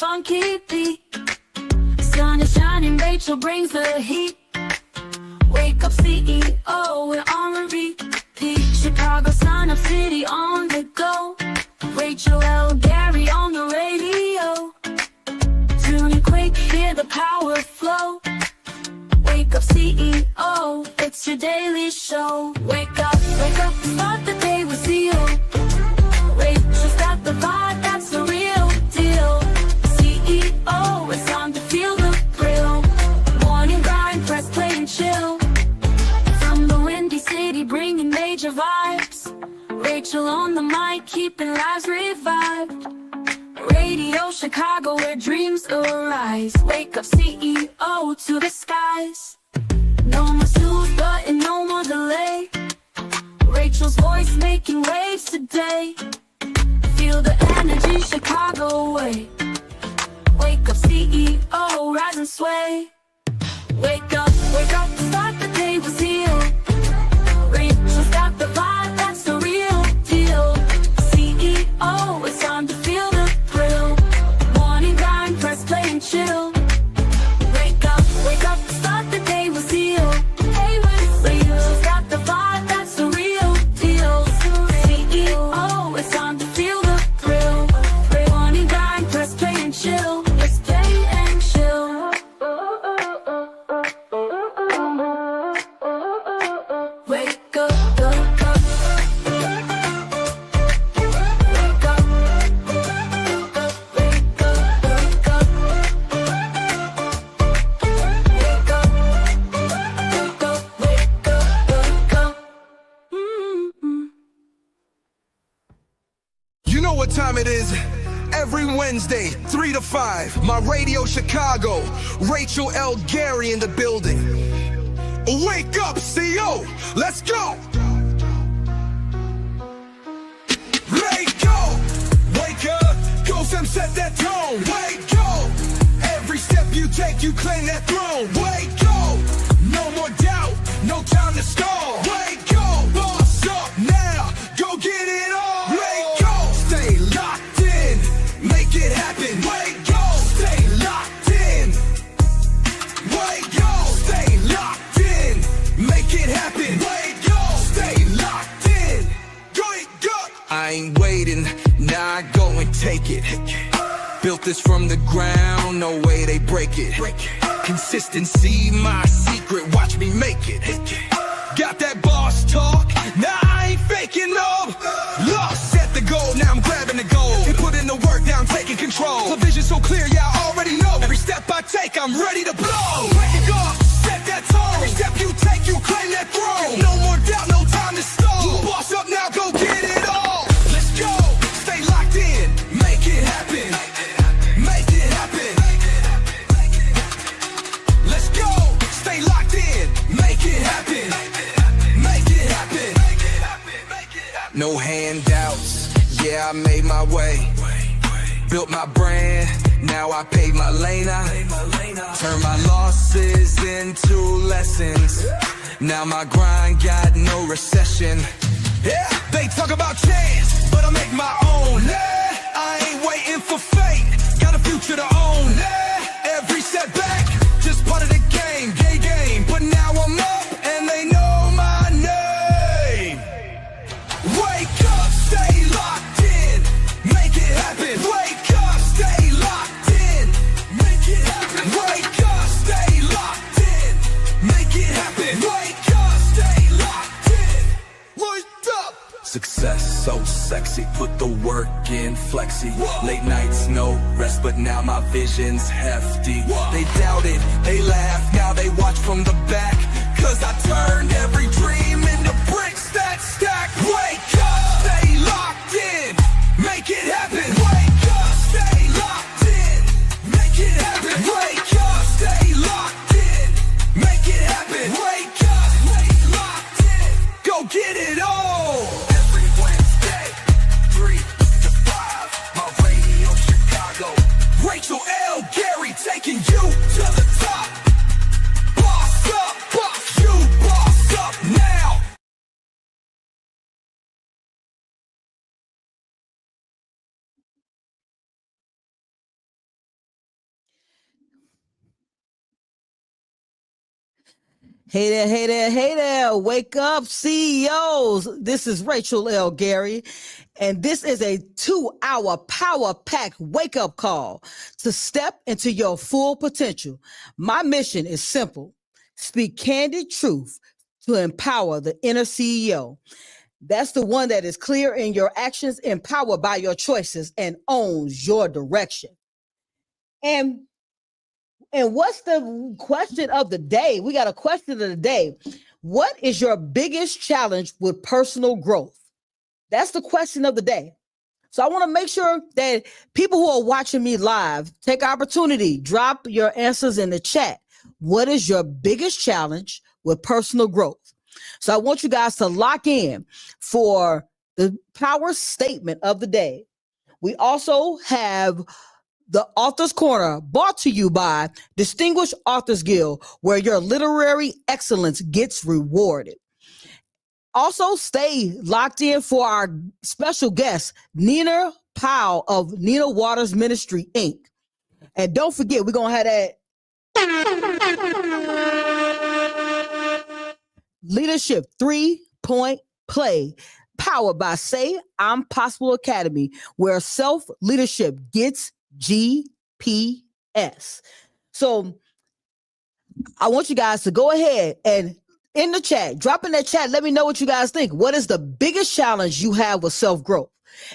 funky beat. Sun is shining, Rachel brings the heat. Wake up CEO, we're on repeat. Chicago, Sun Up City on the go. Rachel L. Gary on the radio. Tune in quick, hear the power flow. Wake up CEO, it's your daily show. Wake up, start the day with zeal. Rachel's got the vibe, that's the real deal. CEO, it's on to feel the thrill. Morning grind, press play and chill. From the Windy City, bringing major vibes. Rachel on the mic, keeping lives revived. Radio Chicago, where dreams arise. Wake up CEO to the skies. No more snooze button, no more delay. Rachel's voice making waves today. Feel the energy Chicago way. Wake up CEO, rise and sway. Wake up, start the day with zeal. Rachel's got the vibe, that's the real deal. CEO, it's time to feel the thrill. Morning grind, press play and chill. Wake up, start the day with zeal. Hey, with Rachel's got the vibe, that's the real deal. CEO, it's time to feel the thrill. Morning grind, press play and chill. Let's play and chill. Wake up, wake up. Wake up, wake up, wake up. Wake up, wake up, wake up, wake up. You know what time it is? Every Wednesday, 3 to 5, my Radio Chicago, Rachel L. Gary in the building. Wake up, CO, let's go! Wake up, go Sam, set that tone. Wake up, every step you take, you claim that throne. Wake up, no more doubt, no time to stall. Wake up, boss up now, go get it all. Wake up, stay locked in, make it happen. Wake up, stay locked in. Wake up, stay locked in, make it happen. Wake up, stay locked in. Wake up. I ain't waiting, now I go and take it. Built this from the ground, no way they break it. Consistency, my secret, watch me make it. Got that boss talk, now I ain't faking no. Lost, set the goal, now I'm grabbing the goal. And put in the work, now I'm taking control. The vision so clear, yeah, I already know. Every step I take, I'm ready to blow. Wake up, set that tone. Every step you take, you claim that throne. No more doubt, no time to stall. You boss up now, go get it all. Let's go, stay locked in, make it happen. Make it happen. Let's go, stay locked in, make it happen. Make it happen. No handouts, yeah, I made my way. Built my brand, now I paid my lane. Turn my losses into lessons. Now my grind got no recession. Yeah, they talk about chance, but I make my own. Yeah, I ain't waiting for fate, got a future to own. Yeah, every setback, just part of the game, gay game. But now I'm up and they know my name. Wake up, stay locked in, make it happen. Wake up, stay locked in, make it happen. Wake up, stay locked in, make it happen. Wake up, stay locked in. Wake up. Success so sexy, put the work in flexy. Late nights, no rest, but now my vision's hefty. They doubted, they laughed, now they watch from the back. Cause I turned every dream into bricks that stack. Wake up, stay locked in, make it happen. Wake up, stay locked in, make it happen. Wake up, stay locked in, make it happen. Wake up, stay locked in, go get it all. Every Wednesday, 3 to 5, my Radio Chicago. Rachel L. Gary taking you to the top. Boss up. Hey there, hey there, hey there. Wake up, CEOs. This is Rachel L. Gary, and this is a 2-hour power pack wake up call to step into your full potential. My mission is simple: speak candid truth to empower the inner CEO. That's the one that is clear in your actions, empowered by your choices, and owns your direction. And what's the question of the day? We got a question of the day. What is your biggest challenge with personal growth? That's the question of the day. So I want to make sure that people who are watching me live take opportunity, drop your answers in the chat. What is your biggest challenge with personal growth? So I want you guys to lock in for the power statement of the day. We also have the Author's Corner, brought to you by Distinguished Authors Guild, where your literary excellence gets rewarded. Also, stay locked in for our special guest, Nina Powell of Nina Waters Ministry, Inc. And don't forget, we're going to have that Leadership 3-point play, powered by Say I'm Possible Academy, where self-leadership gets GPS. So I want you guys to go ahead and in the chat, drop in that chat. Let me know what you guys think. What is the biggest challenge you have with self-growth?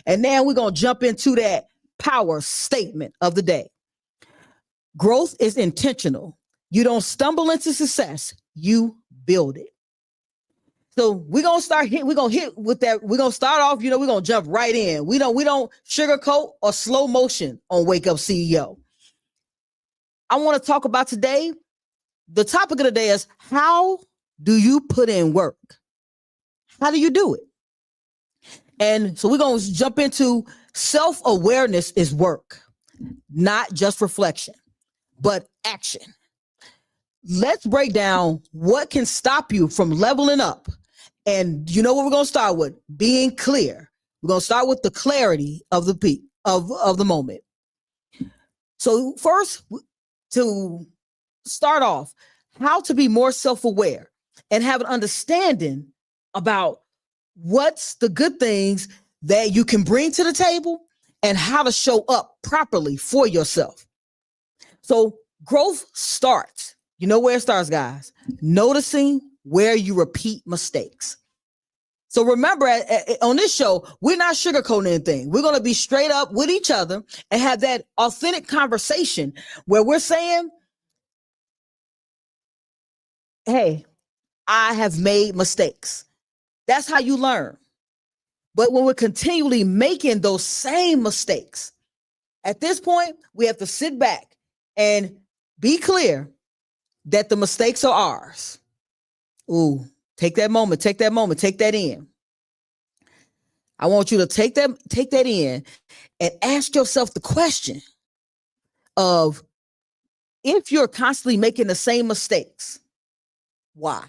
And now we're going to jump into that power statement of the day. Growth is intentional. You don't stumble into success. You build it. So we're going to hit with that. We're going to start off, we're going to jump right in. We don't sugarcoat or slow motion on Wake Up CEO. I want to talk about today. The topic of the day is, how do you put in work? How do you do it? And so we're going to jump into self-awareness is work, not just reflection, but action. Let's break down what can stop you from leveling up. And you know what we're going to start with? Being clear. We're going to start with the clarity of the peak of the moment. So first, to start off, how to be more self-aware and have an understanding about what's the good things that you can bring to the table and how to show up properly for yourself. So growth starts. You know where it starts, guys? Noticing where you repeat mistakes. So remember, on this show, we're not sugarcoating anything. We're going to be straight up with each other and have that authentic conversation where we're saying, hey, I have made mistakes. That's how you learn. But when we're continually making those same mistakes, at this point, we have to sit back and be clear that the mistakes are ours. Ooh, take that moment, take that in. I want you to take that in and ask yourself the question of, if you're constantly making the same mistakes, why?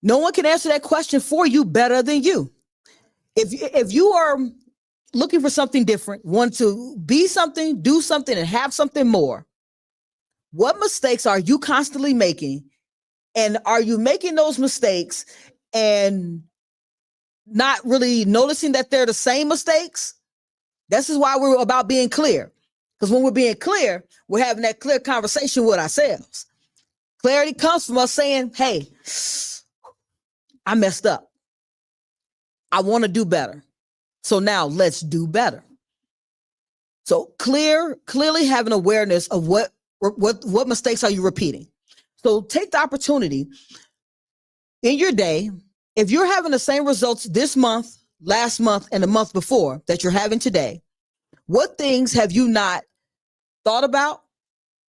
No one can answer that question for you better than you. If you are looking for something different, want to be something, do something, and have something more, what mistakes are you constantly making? And are you making those mistakes and not really noticing that they're the same mistakes? This is why we're about being clear. Because when we're being clear, we're having that clear conversation with ourselves. Clarity comes from us saying, hey, I messed up. I want to do better. So now let's do better. So clearly having awareness of what mistakes are you repeating. So take the opportunity in your day. If you're having the same results this month, last month, and the month before that you're having today, what things have you not thought about,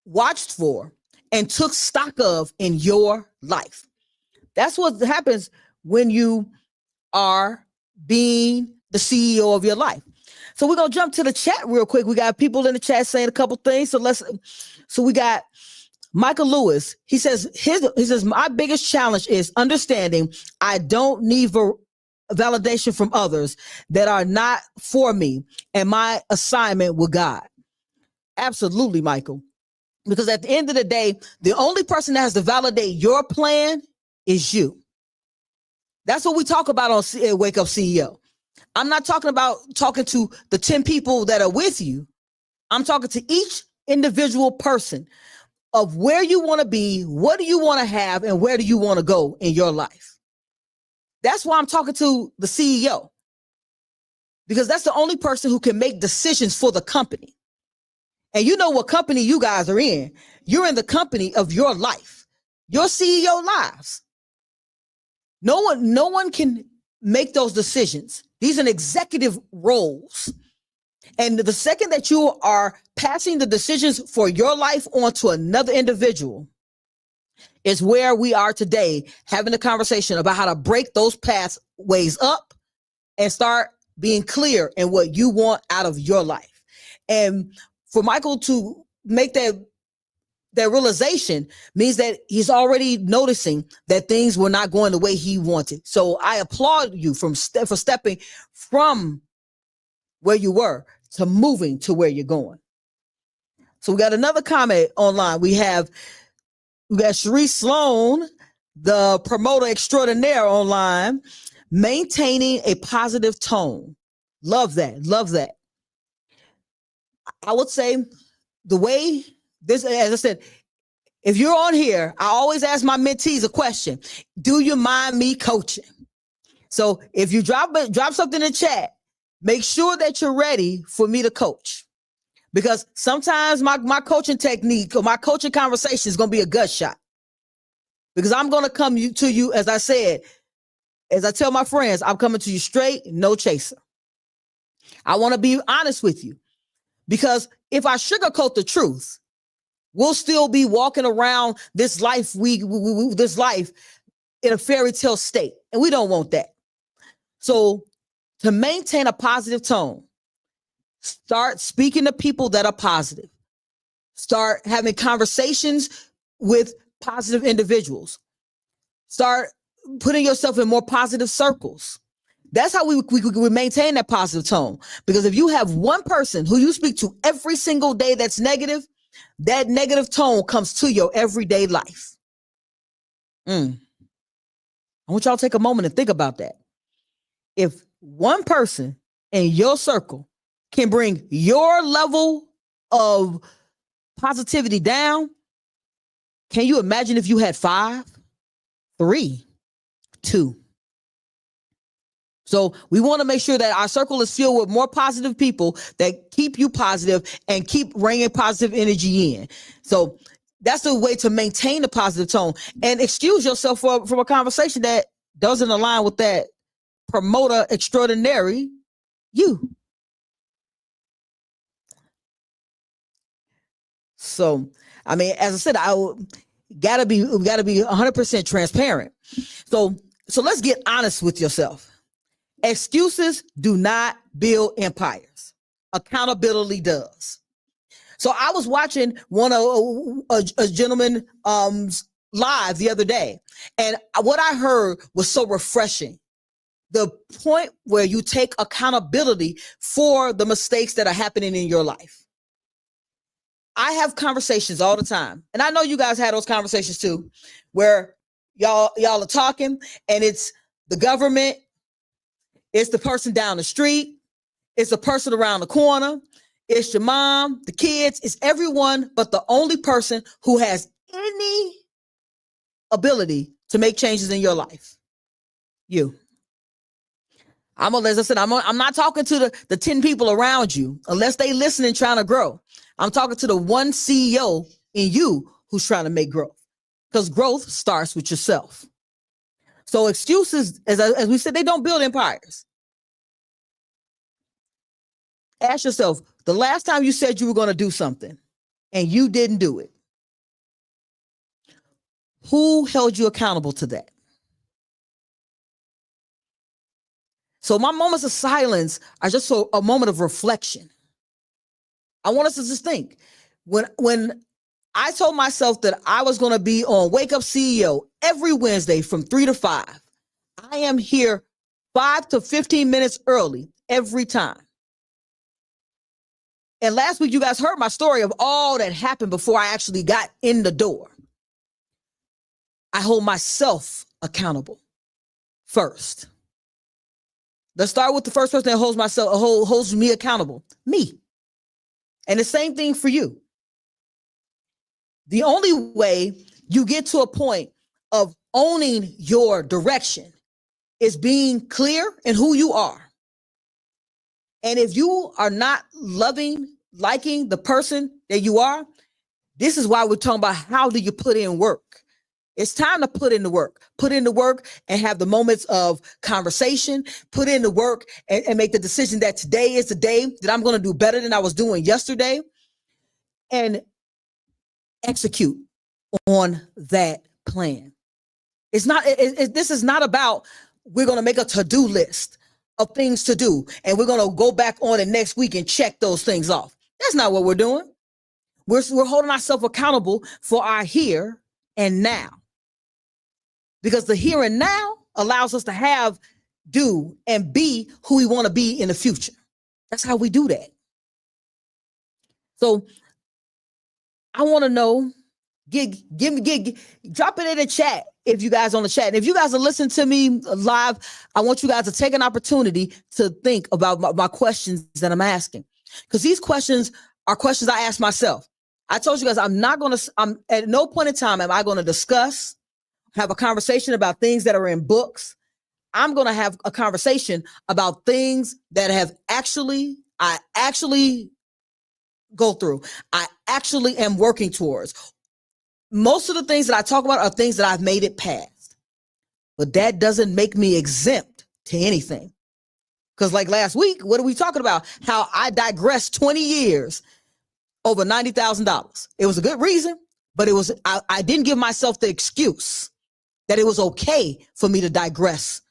watched for, and took stock of in your life? That's what happens when you are being the CEO of your life. So we're going to jump to the chat real quick. We got people in the chat saying a couple things. So we got Michael Lewis. He says, my biggest challenge is understanding I don't need validation from others that are not for me and my assignment with God. Absolutely, Michael. Because at the end of the day, the only person that has to validate your plan is you. That's what we talk about on Wake Up CEO. I'm not talking to the 10 people that are with you. I'm talking to each individual person of where you want to be, what do you want to have, and where do you want to go in your life. That's why I'm talking to the CEO, because that's the only person who can make decisions for the company. And you know what company you guys are in. You're in the company of your life, your CEO lives. No one can make those decisions. These are executive roles. And the second that you are passing the decisions for your life onto another individual is where we are today, having a conversation about how to break those pathways up and start being clear in what you want out of your life. And for Michael to make that realization means that he's already noticing that things were not going the way he wanted. So I applaud you for stepping from where you were to moving to where you're going. So we got another comment online. We got Sharice Sloan, the promoter extraordinaire online, maintaining a positive tone. Love that. Love that. I would say the way this, as I said, if you're on here, I always ask my mentees a question. Do you mind me coaching? So if you drop something in the chat, make sure that you're ready for me to coach. Because sometimes my coaching technique or my coaching conversation is going to be a gut shot. Because I'm going to come to you, as I said, as I tell my friends, I'm coming to you straight, no chaser. I want to be honest with you. Because if I sugarcoat the truth, we'll still be walking around this life, this life in a fairy tale state. And we don't want that. So to maintain a positive tone, start speaking to people that are positive. Start having conversations with positive individuals. Start putting yourself in more positive circles. That's how we maintain that positive tone. Because if you have one person who you speak to every single day that's negative, that negative tone comes to your everyday life. I want y'all to take a moment and think about that. If one person in your circle can bring your level of positivity down, can you imagine if you had 5, 3, 2? So we want to make sure that our circle is filled with more positive people that keep you positive and keep bringing positive energy in. So that's the way to maintain a positive tone, and excuse yourself from a conversation that doesn't align with that promoter extraordinary you. So, I mean, as I said, we gotta be 100% transparent. So let's get honest with yourself. Excuses do not build empires. Accountability does. So I was watching one of a gentleman live the other day, and what I heard was so refreshing. The point where you take accountability for the mistakes that are happening in your life. I have conversations all the time, and I know you guys had those conversations too, where y'all are talking, and it's the government, it's the person down the street, it's the person around the corner, it's your mom, the kids, it's everyone, but the only person who has any ability to make changes in your life, you. As I said, I'm not talking to the 10 people around you, unless they listening, trying to grow. I'm talking to the one CEO in you who's trying to make growth, because growth starts with yourself. So excuses, as we said, they don't build empires. Ask yourself, the last time you said you were going to do something and you didn't do it, who held you accountable to that? So my moments of silence are just a moment of reflection. I want us to just think. When I told myself that I was going to be on Wake Up CEO every Wednesday from 3 to 5, I am here 5 to 15 minutes early every time. And last week, you guys heard my story of all that happened before I actually got in the door. I hold myself accountable first. Let's start with the first person that holds me accountable, me. And the same thing for you. The only way you get to a point of owning your direction is being clear in who you are. And if you are not liking the person that you are, this is why we're talking about how do you put in work. It's time to put in the work. Put in the work and have the moments of conversation. Put in the work and make the decision that today is the day that I'm going to do better than I was doing yesterday. And execute on that plan. It's not. This is not about we're going to make a to-do list of things to do and we're going to go back on it next week and check those things off. That's not what we're doing. We're holding ourselves accountable for our here and now. Because the here and now allows us to have, do, and be who we want to be in the future. That's how we do that. So I want to know, drop it in the chat if you guys on the chat. And if you guys are listening to me live, I want you guys to take an opportunity to think about my questions that I'm asking. Because these questions are questions I ask myself. I told you guys I'm at no point in time am I going to have a conversation about things that are in books. I'm going to have a conversation about things that I actually go through. I actually am working towards. Most of the things that I talk about are things that I've made it past, but that doesn't make me exempt to anything. Because like last week, what are we talking about? How I digressed 20 years over $90,000. It was a good reason, but I didn't give myself the excuse that it was okay for me to digress.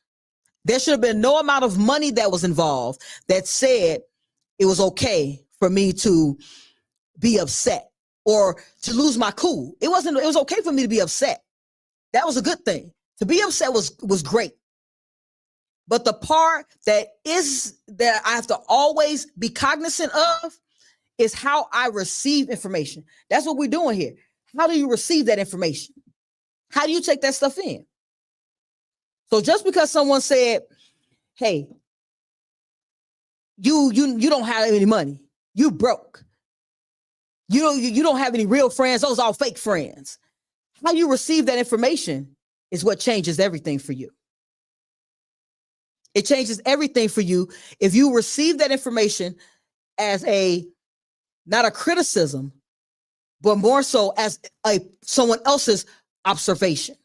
There should have been no amount of money that was involved that said it was okay for me to be upset or to lose my cool. It was okay for me to be upset. That was a good thing. To be upset was great. But the part that I have to always be cognizant of is how I receive information. That's what we're doing here. How do you receive that information? How do you take that stuff in? So just because someone said, hey, you don't have any money, you broke, you don't have any real friends, those are all fake friends. How you receive that information is what changes everything for you. It changes everything for you if you receive that information as not a criticism, but more so as someone else's observation.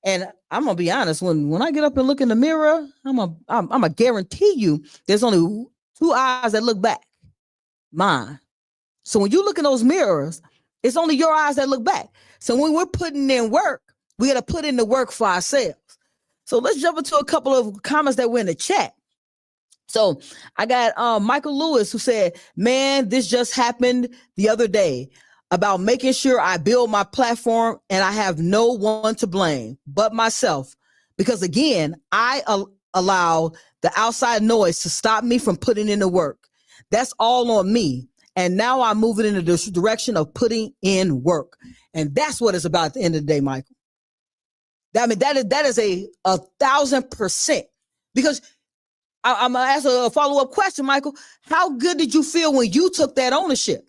And I'm gonna be honest, when I get up and look in the mirror, I'm gonna guarantee you there's only two eyes that look back, mine. So when you look in those mirrors, it's only your eyes that look back. So when we're putting in work, we got to put in the work for ourselves. So let's jump into a couple of comments that were in the chat. So I got Michael Lewis who said, man, this just happened the other day about making sure I build my platform and I have no one to blame but myself. Because again, I allow the outside noise to stop me from putting in the work. That's all on me. And now I'm moving in the direction of putting in work. And that's what it's about at the end of the day, Michael. I mean, that is a 1,000%. Because I'm going to ask a follow-up question, Michael. How good did you feel when you took that ownership?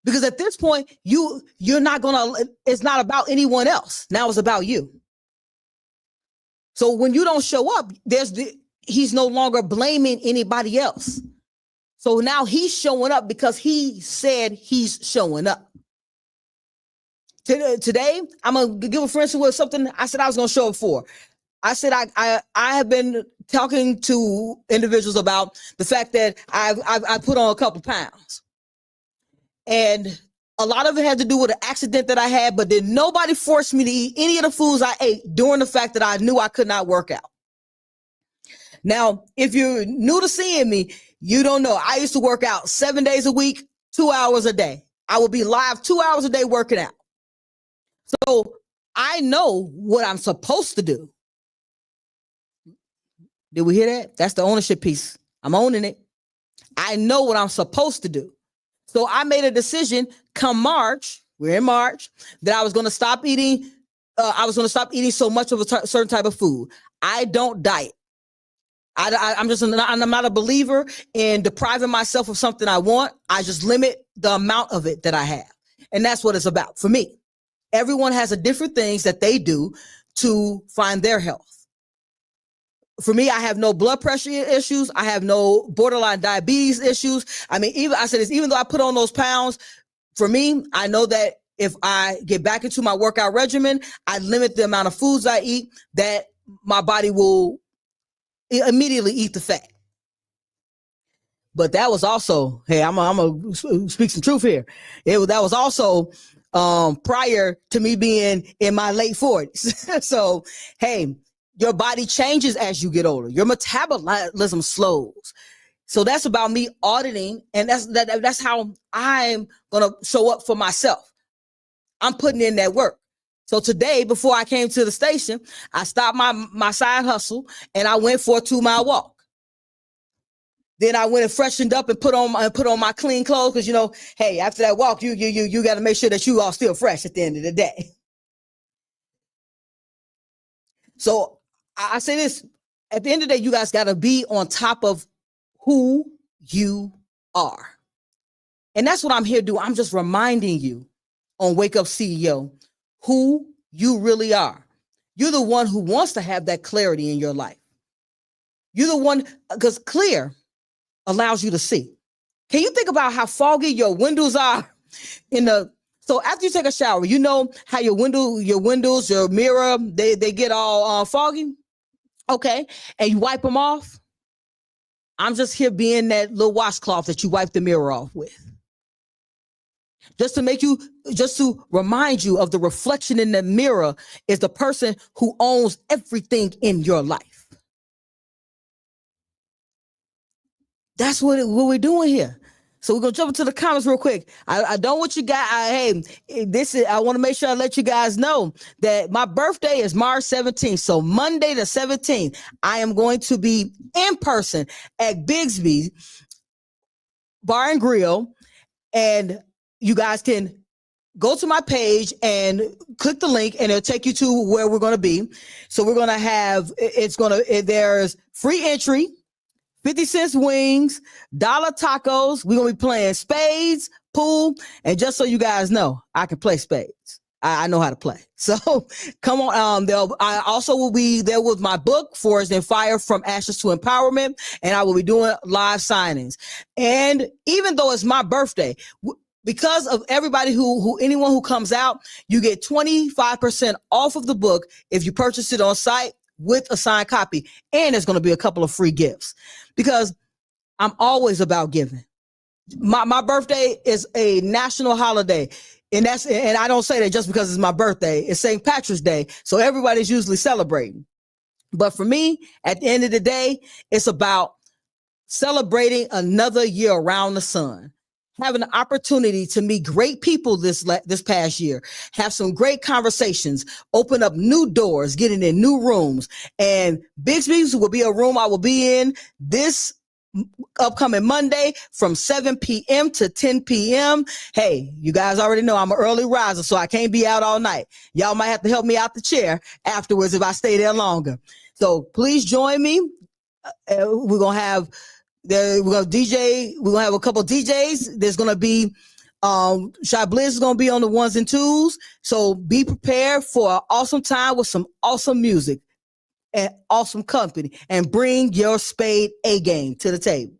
Because at this point, you're not it's not about anyone else. Now it's about you. So when you don't show up, he's no longer blaming anybody else. So now he's showing up because he said he's showing up. Today, I'm going to give a friend with something I said I was going to show up for. I said I have been talking to individuals about the fact that I put on a couple pounds. And a lot of it had to do with an accident that I had, but then nobody forced me to eat any of the foods I ate during the fact that I knew I could not work out. Now, if you're new to seeing me, you don't know. I used to work out 7 days a week, 2 hours a day. I would be live 2 hours a day working out. So I know what I'm supposed to do. Did we hear that? That's the ownership piece. I'm owning it. I know what I'm supposed to do. So I made a decision come March, we're in March, that I was going to stop eating. I was going to stop eating so much of a certain type of food. I don't diet. I'm not a believer in depriving myself of something I want. I just limit the amount of it that I have. And that's what it's about for me. Everyone has a different things that they do to find their health. For me, I have no blood pressure issues. I have no borderline diabetes issues. I mean, even though I put on those pounds, for me, I know that if I get back into my workout regimen, I limit the amount of foods I eat, that my body will immediately eat the fat. But that was also, hey, I'm gonna speak some truth here. That was also prior to me being in my late 40s. So, hey, your body changes as you get older. Your metabolism slows. So that's about me auditing, and that's how I'm gonna show up for myself. I'm putting in that work. So today, before I came to the station, I stopped my side hustle and I went for a 2-mile walk. Then I went and freshened up and put on my clean clothes, because hey, after that walk, you got to make sure that you are still fresh at the end of the day. So I say this: at the end of the day, you guys got to be on top of who you are, and that's what I'm here to do. I'm just reminding you on Wake Up CEO who you really are. You're the one who wants to have that clarity in your life. You're the one, because clear allows you to see. Can you think about how foggy your windows are so after you take a shower, you know how your windows, your mirror, they get all foggy? Okay. And you wipe them off. I'm just here being that little washcloth that you wipe the mirror off with. Just to remind you of the reflection in the mirror is the person who owns everything in your life. That's what we're doing here. So we're gonna jump into the comments real quick. I don't want you guys. I want to make sure I let you guys know that my birthday is March 17th. So Monday the 17th, I am going to be in person at Bigsby Bar and Grill, and you guys can go to my page and click the link, and it'll take you to where we're going to be. So we're going to have, there's free entry, 50 cents wings, dollar tacos. We're going to be playing spades, pool. And just so you guys know, I can play spades. I know how to play. So come on. I also will be there with my book, Forged in Fire, From Ashes to Empowerment. And I will be doing live signings. And even though it's my birthday, because of everybody anyone who comes out, you get 25% off of the book if you purchase it on site with a signed copy. And there's going to be a couple of free gifts, because I'm always about giving. My birthday is a national holiday. And I don't say that just because it's my birthday. It's St. Patrick's Day. So everybody's usually celebrating. But for me, at the end of the day, it's about celebrating another year around the sun. Having the opportunity to meet great people this past year, have some great conversations, open up new doors, getting in new rooms. And Bigsby's will be a room I will be in this upcoming Monday from 7 p.m. to 10 p.m. Hey, you guys already know I'm an early riser, so I can't be out all night. Y'all might have to help me out the chair afterwards if I stay there longer. So please join me. We're going to have DJ. We're gonna have a couple of DJs. There's gonna be Shy Blizz is gonna be on the ones and twos. So be prepared for an awesome time with some awesome music and awesome company, and bring your spade A game to the table.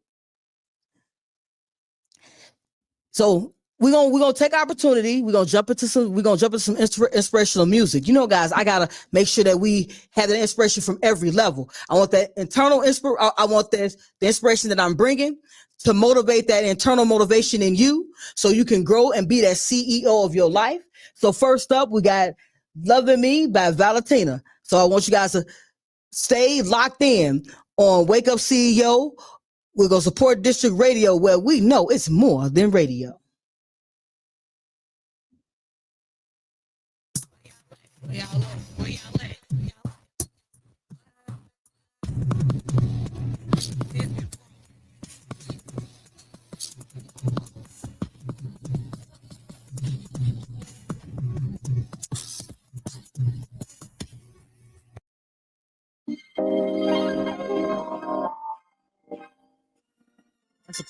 So we're gonna take opportunity. We're gonna jump into some inspirational music. Guys, I gotta make sure that we have the inspiration from every level. I want that internal inspiration. I want the inspiration that I'm bringing to motivate that internal motivation in you, so you can grow and be that CEO of your life. So first up, we got "Loving Me" by Valentina. So I want you guys to stay locked in on Wake Up CEO. We're gonna support District Radio, where we know it's more than radio.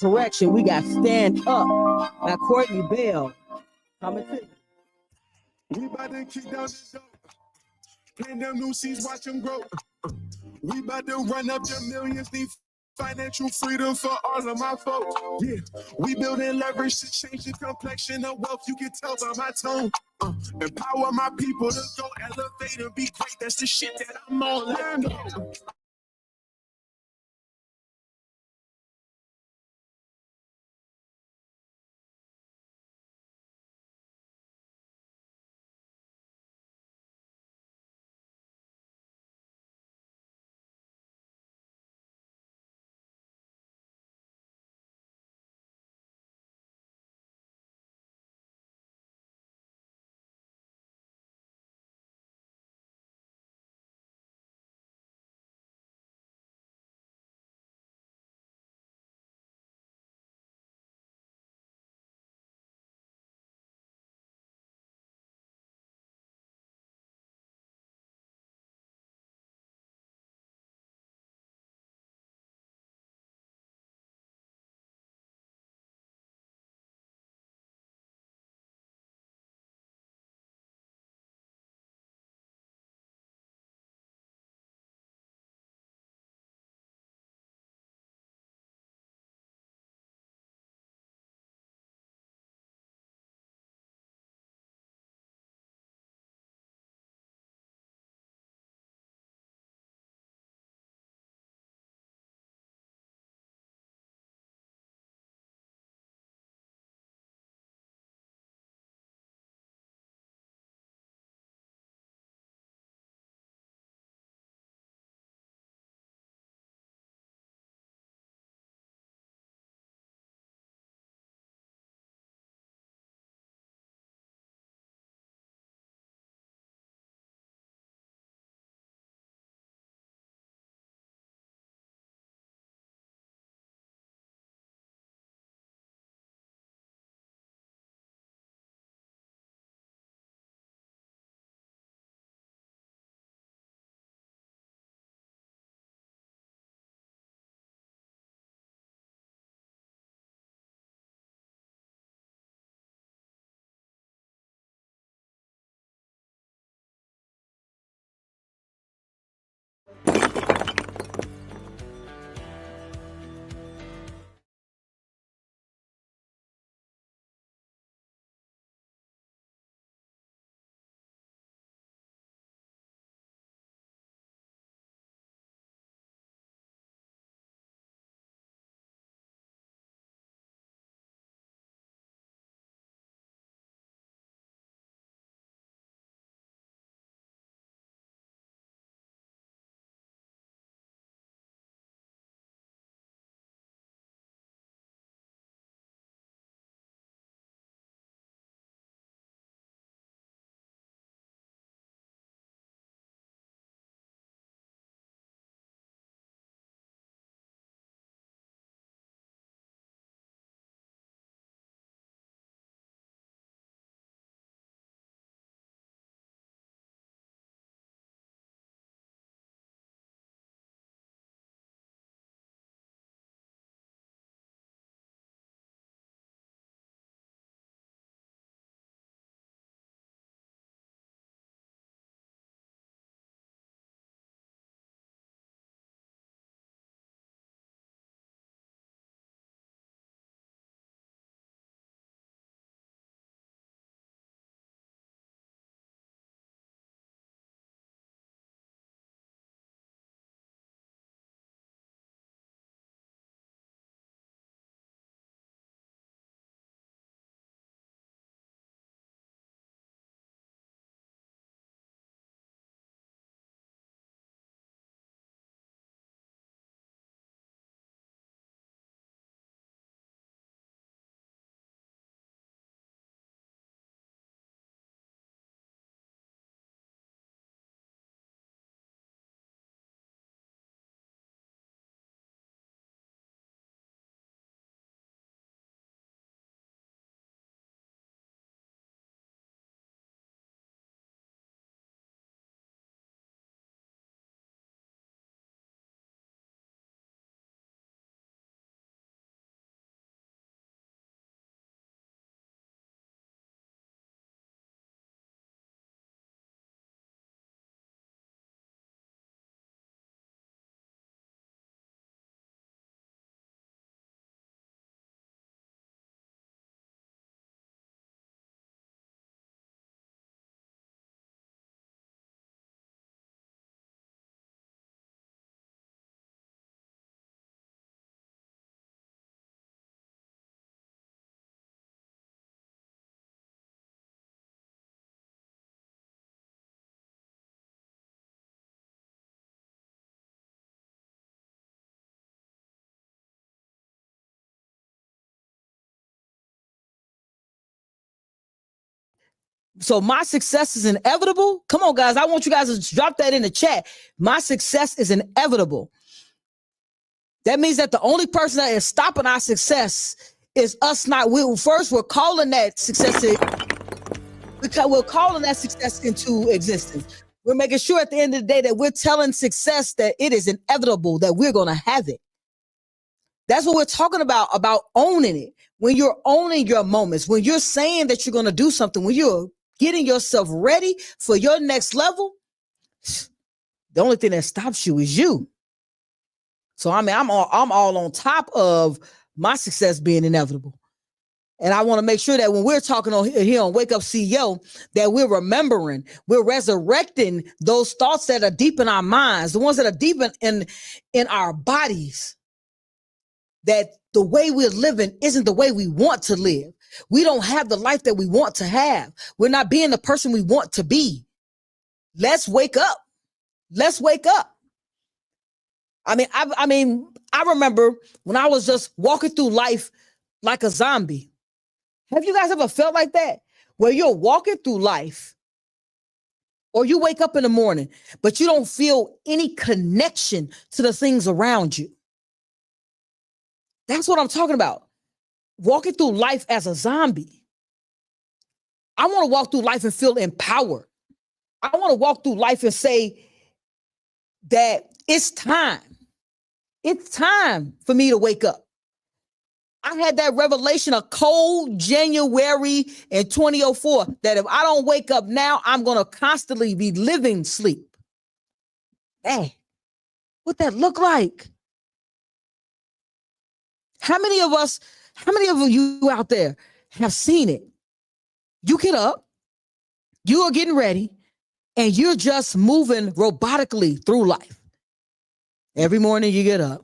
Correction, we got Stand Up by Courtney Bell. Coming to you. We bout to kick down the door. Plant them new seeds, watch them grow. We bout to run up the millions, need financial freedom for all of my folks. Yeah, we building leverage to change the complexion of wealth. You can tell by my tone. Empower my people to go elevate and be great. That's the shit that I'm on. So my success is inevitable. Come on, guys. I want you guys to drop that in the chat. My success is inevitable. That means that the only person that is stopping our success is us not. We're calling that success. Because we're calling that success into existence. We're making sure at the end of the day that we're telling success that it is inevitable, that we're going to have it. That's what we're talking about owning it. When you're owning your moments, when you're saying that you're going to do something, when you're getting yourself ready for your next level, the only thing that stops you is you. So I mean, I'm all on top of my success being inevitable. And I want to make sure that when we're talking here on Wake Up CEO, that we're remembering, we're resurrecting those thoughts that are deep in our minds, the ones that are deep in our bodies, that the way we're living isn't the way we want to live. We don't have the life that we want to have. We're not being the person we want to be. Let's wake up. Let's wake up. I remember when I was just walking through life like a zombie. Have you guys ever felt like that? Where you're walking through life, or you wake up in the morning, but you don't feel any connection to the things around you. That's what I'm talking about. Walking through life as a zombie. I want to walk through life and feel empowered. I want to walk through life and say that it's time. It's time for me to wake up. I had that revelation, a cold January in 2004, that if I don't wake up now, I'm going to constantly be living sleep. Hey, what that look like? How many of you out there have seen it? You get up, you are getting ready, and you're just moving robotically through life. Every morning you get up.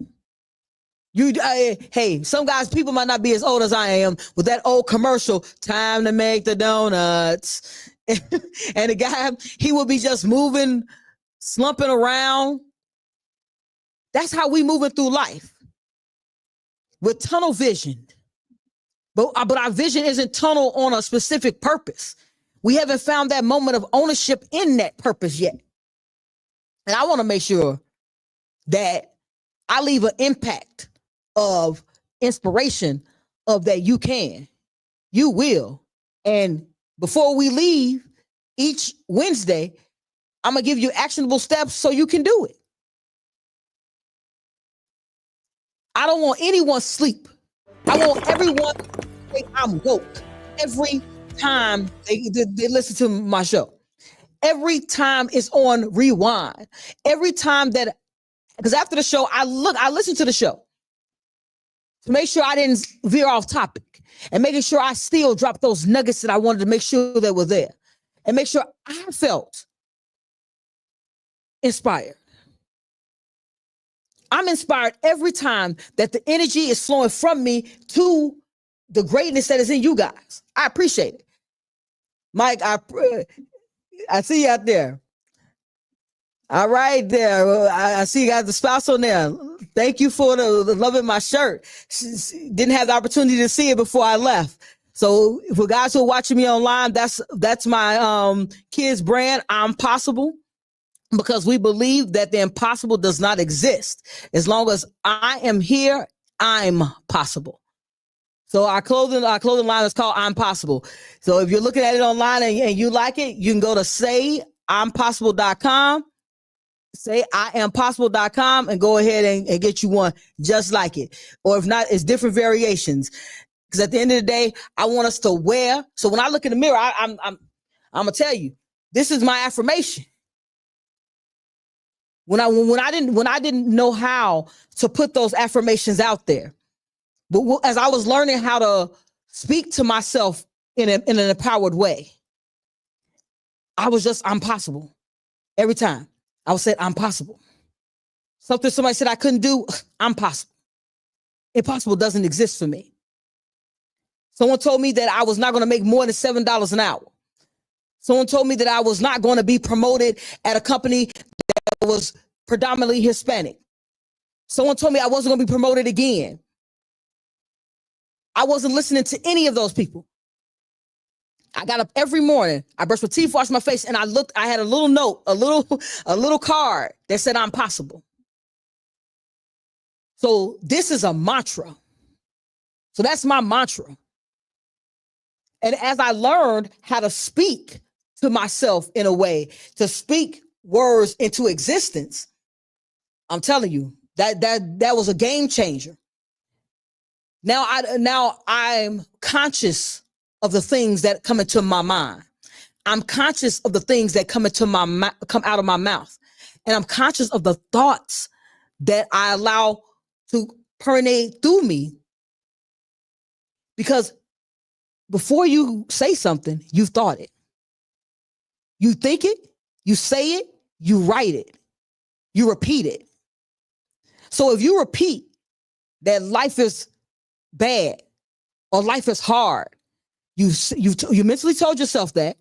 Hey, some guys, people might not be as old as I am, with that old commercial, time to make the donuts. And the guy, he will be just moving, slumping around. That's how we moving through life. We're tunnel visioned. But our vision isn't tunnel on a specific purpose. We haven't found that moment of ownership in that purpose yet. And I want to make sure that I leave an impact of inspiration of that you can, you will. And before we leave each Wednesday, I'm going to give you actionable steps so you can do it. I don't want anyone sleep. I want everyone to say I'm woke every time they listen to my show. Every time it's on rewind. Every time that, because after the show, I listen to the show to make sure I didn't veer off topic, and making sure I still dropped those nuggets that I wanted to make sure that were there, and make sure I felt inspired. I'm inspired every time that the energy is flowing from me to the greatness that is in you guys. I appreciate it. Mike, I see you out there. All right, there. I see you got the spouse on there. Thank you for the loving my shirt. Didn't have the opportunity to see it before I left. So for guys who are watching me online, that's my kids brand, I'm Possible, because we believe that the impossible does not exist. As long as I am here, I'm possible. So our clothing line is called I'm Possible. So if you're looking at it online and you like it, you can go to sayimpossible.com. Sayimpossible.com and go ahead and get you one just like it. Or if not, it's different variations. Because at the end of the day, I want us to wear. So when I look in the mirror, I'm gonna tell you, this is my affirmation. When I didn't know how to put those affirmations out there, but as I was learning how to speak to myself in an empowered way, I was just, I'm possible. Every time I would say, I'm possible. Something somebody said I couldn't do, I'm possible. Impossible doesn't exist for me. Someone told me that I was not going to make more than $7 an hour. Someone told me that I was not going to be promoted at a company that was predominantly Hispanic. Someone told me I wasn't going to be promoted again. I wasn't listening to any of those people. I got up every morning. I brushed my teeth, washed my face, and I had a little note, a little card that said I'm possible. So this is a mantra. So that's my mantra. And as I learned how to speak to myself in a way, to speak words into existence, I'm telling you, that was a game changer. Now I'm conscious of the things that come into my mind. I'm conscious of the things that come out of my mouth. And I'm conscious of the thoughts that I allow to permeate through me. Because before you say something, you've thought it. You think it, you say it, you write it, you repeat it. So if you repeat that life is bad or life is hard, you mentally told yourself that.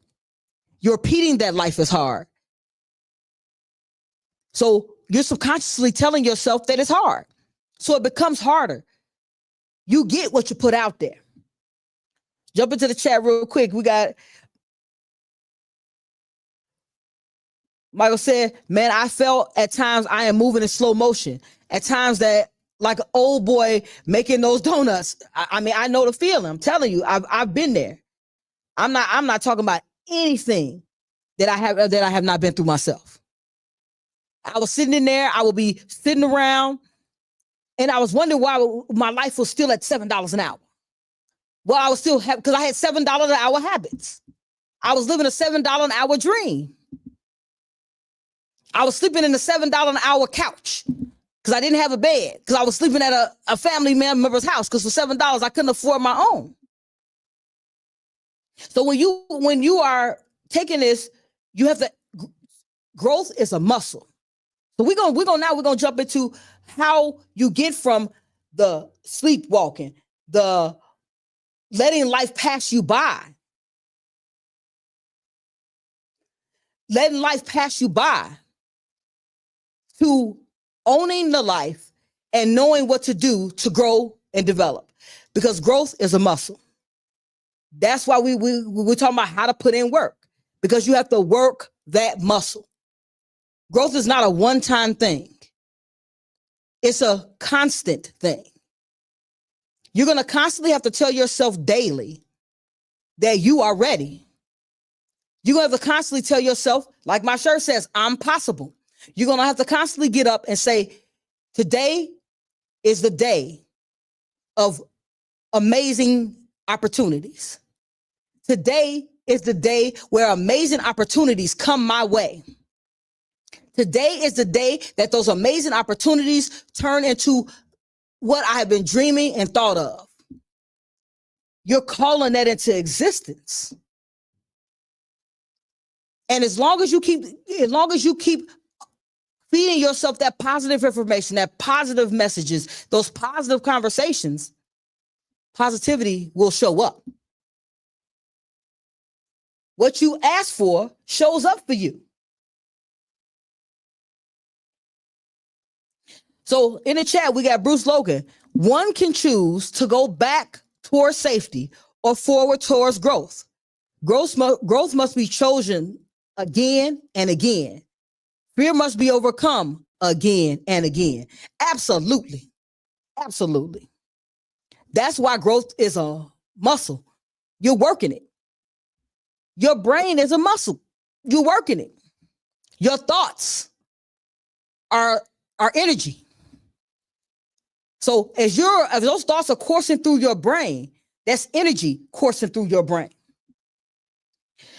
You're repeating that life is hard. So you're subconsciously telling yourself that it's hard. So it becomes harder. You get what you put out there. Jump into the chat real quick. We got Michael said, man, I felt at times I am moving in slow motion. At times that like an old boy making those donuts. I mean, I know the feeling. I'm telling you, I've been there. I'm not talking about anything that I have not been through myself. I was sitting in there. I would be sitting around, and I was wondering why my life was still at $7 an hour. Well, I was still because I had $7 an hour habits. I was living a $7 an hour dream. I was sleeping in a $7 an hour couch because I didn't have a bed, because I was sleeping at a family member's house, because for $7 I couldn't afford my own. So when you are taking this, you have to, growth is a muscle. So we're gonna jump into how you get from the sleepwalking, the letting life pass you by, to owning the life and knowing what to do to grow and develop, because growth is a muscle. That's why we're talking about how to put in work, because you have to work that muscle. Growth is not a one-time thing. It's a constant thing. You're going to constantly have to tell yourself daily that you are ready. You're going to have to constantly tell yourself, like my shirt says, I'm possible. You're going to have to constantly get up and say, today is the day of amazing opportunities. Today is the day where amazing opportunities come my way. Today is the day that those amazing opportunities turn into what I have been dreaming and thought of. You're calling that into existence. And as long as you keep feeding yourself that positive information, that positive messages, those positive conversations, positivity will show up. What you ask for shows up for you. So in the chat, we got Bruce Logan. One can choose to go back towards safety or forward towards growth. Growth must be chosen again and again. Fear must be overcome again and again. Absolutely. Absolutely. That's why growth is a muscle. You're working it. Your brain is a muscle. You're working it. Your thoughts are energy. So as those thoughts are coursing through your brain, that's energy coursing through your brain.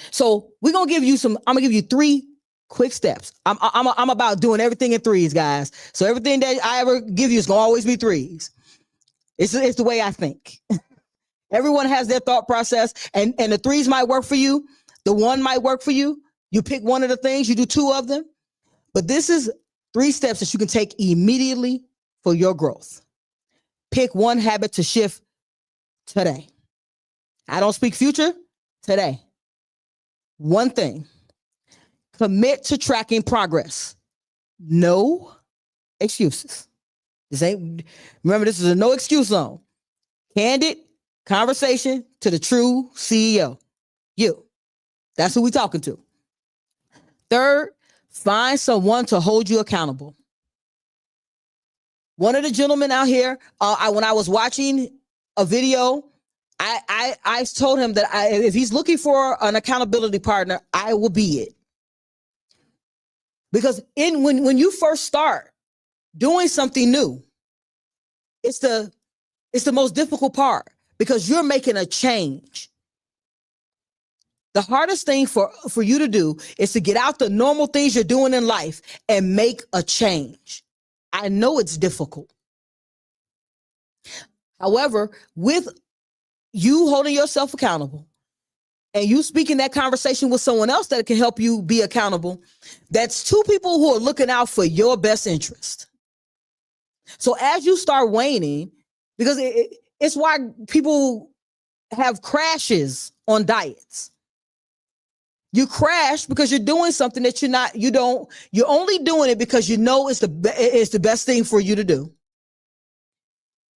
So I'm gonna give you 3 quick steps. I'm about doing everything in 3s, guys. So everything that I ever give you is gonna always be 3s. It's the way I think. Everyone has their thought process, and the 3s might work for you. The 1 might work for you. You pick one of the things, you do 2 of them. But this is 3 steps that you can take immediately for your growth. Pick one habit to shift today. I don't speak future, today. One thing. Commit to tracking progress. No excuses. Remember, this is a no excuse zone. Candid conversation to the true CEO. You. That's who we talking to. Third, find someone to hold you accountable. One of the gentlemen out here, when I was watching a video, I told him that if he's looking for an accountability partner, I will be it. Because when you first start doing something new, it's the most difficult part because you're making a change. The hardest thing for you to do is to get out the normal things you're doing in life and make a change. I know it's difficult. However, with you holding yourself accountable and you speaking that conversation with someone else that can help you be accountable, that's two people who are looking out for your best interest. So as you start waning, because it's why people have crashes on diets. You crash because you're doing something that you're only doing it because you know it's the best thing for you to do.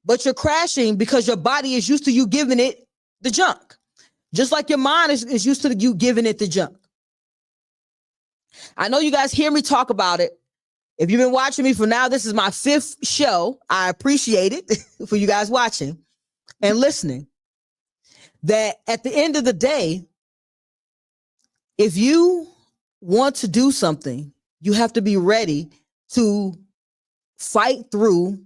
But you're crashing because your body is used to you giving it the junk. Just like your mind is used to you giving it the junk. I know you guys hear me talk about it. If you've been watching me for now, this is my 5th show. I appreciate it for you guys watching and listening. That at the end of the day, if you want to do something, you have to be ready to fight through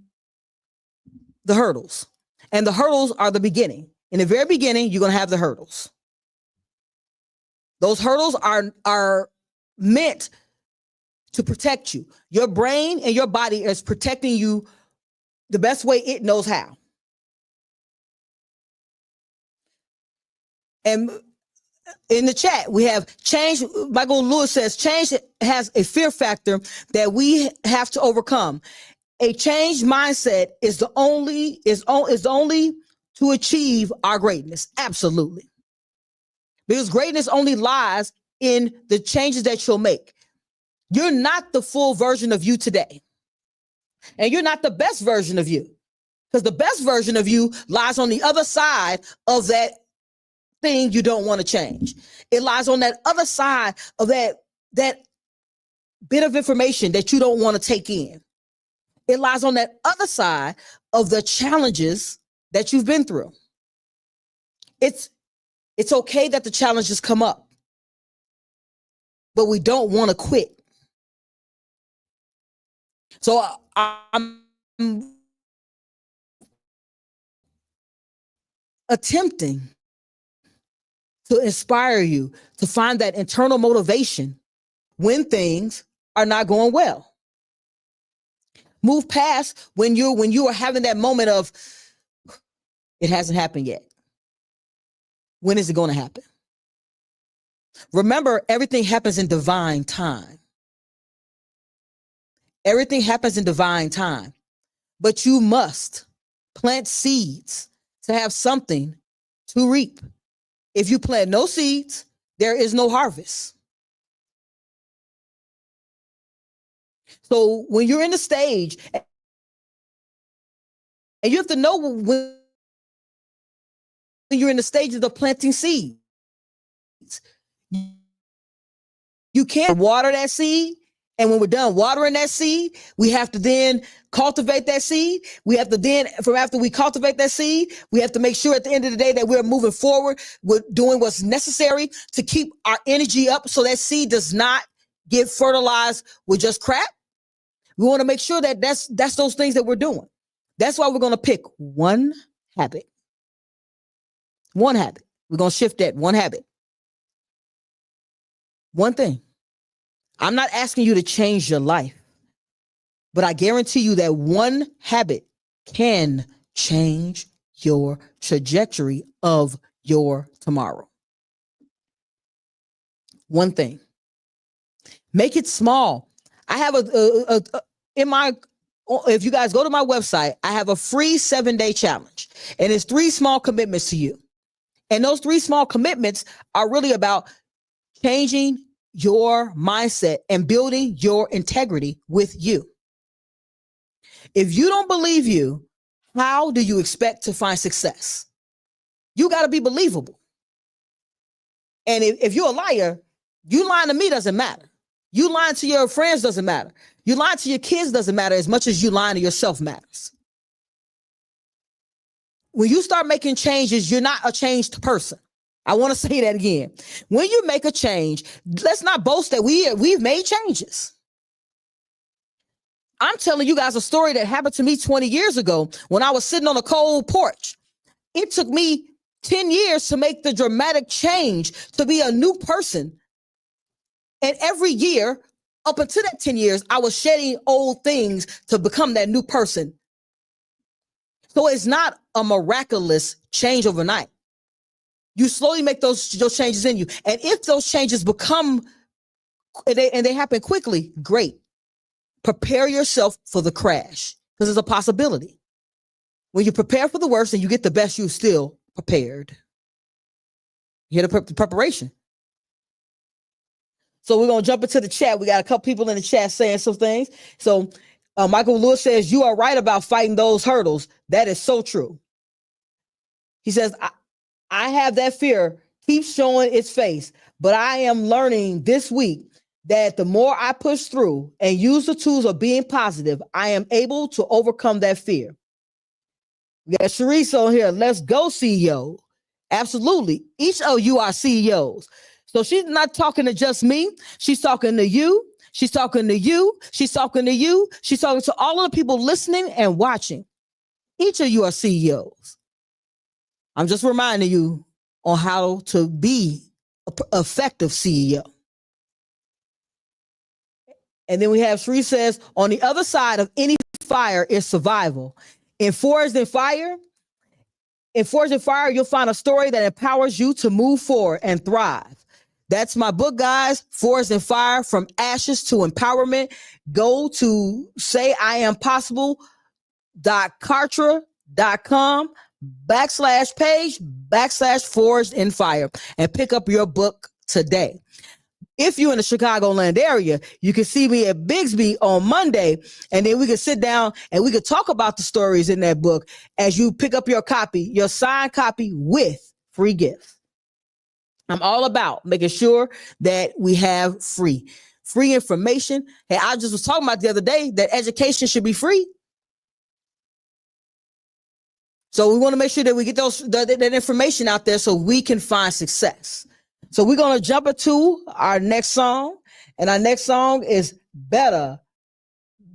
the hurdles. And the hurdles are the beginning. In the very beginning, you're going to have the hurdles. Those hurdles are meant to protect you. Your brain and your body is protecting you the best way it knows how. And in the chat, we have change. Michael Lewis says change has a fear factor that we have to overcome. A changed mindset is the only to achieve our greatness. Absolutely. Because greatness only lies in the changes that you'll make. You're not the full version of you today. And you're not the best version of you. Because the best version of you lies on the other side of that thing you don't want to change. It lies on that other side of that bit of information that you don't want to take in. It lies on that other side of the challenges that you've been through. It's okay that the challenges come up, but we don't want to quit. So I'm attempting to inspire you to find that internal motivation when things are not going well. Move past when you are having that moment of it hasn't happened yet. When is it going to happen? Remember, everything happens in divine time. Everything happens in divine time. But you must plant seeds to have something to reap. If you plant no seeds, there is no harvest. So when you're in the stage, and you have to know when you're in the stages of planting seeds, you can't water that seed. And when we're done watering that seed, we have to then cultivate that seed. We have to then, from after we cultivate that seed, we have to make sure at the end of the day that we're moving forward with doing what's necessary to keep our energy up so that seed does not get fertilized with just crap. We want to make sure that that's those things that we're doing. That's why we're going to pick one habit. One habit. We're going to shift that one habit. One thing. I'm not asking you to change your life, but I guarantee you that one habit can change your trajectory of your tomorrow. One thing. Make it small. I have if you guys go to my website, I have a free 7-day challenge, and it's 3 small commitments to you. And those 3 small commitments are really about changing your mindset and building your integrity with you. If you don't believe you, how do you expect to find success? You got to be believable. And if you're a liar, you lying to me doesn't matter. You lying to your friends doesn't matter. You lying to your kids doesn't matter as much as you lying to yourself matters. When you start making changes, you're not a changed person. I want to say that again. When you make a change, let's not boast that we've made changes. I'm telling you guys a story that happened to me 20 years ago when I was sitting on a cold porch. It took me 10 years to make the dramatic change to be a new person. And every year, up until that 10 years, I was shedding old things to become that new person. So it's not a miraculous change overnight. You slowly make those changes in you. And if those changes become, and they happen quickly, great. Prepare yourself for the crash because it's a possibility. When you prepare for the worst and you get the best, you're still prepared. You hear the preparation. So we're going to jump into the chat. We got a couple people in the chat saying some things. So Michael Lewis says, you are right about fighting those hurdles. That is so true. He says, I have that fear keeps showing its face, but I am learning this week that the more I push through and use the tools of being positive, I am able to overcome that fear. We got Sharice on here. Let's go, CEO. Absolutely. Each of you are CEOs. So she's not talking to just me. She's talking to you. She's talking to you. She's talking to you. She's talking to all of the people listening and watching. Each of you are CEOs. I'm just reminding you on how to be an effective CEO. And then we have Shri says, on the other side of any fire is survival. In Forged in Fire, you'll find a story that empowers you to move forward and thrive. That's my book, guys. Forged in Fire, From Ashes to Empowerment. Go to sayiampossible.kartra.com/page/Forged in Fire and pick up your book today. If you're in the Chicagoland area, you can see me at Bigsby on Monday, and then we can sit down and we can talk about the stories in that book as you pick up your copy, your signed copy with free gifts. I'm all about making sure that we have free information. Hey, I just was talking about the other day that education should be free. So we want to make sure that we get that information out there so we can find success. So we're going to jump into our next song, and our next song is Better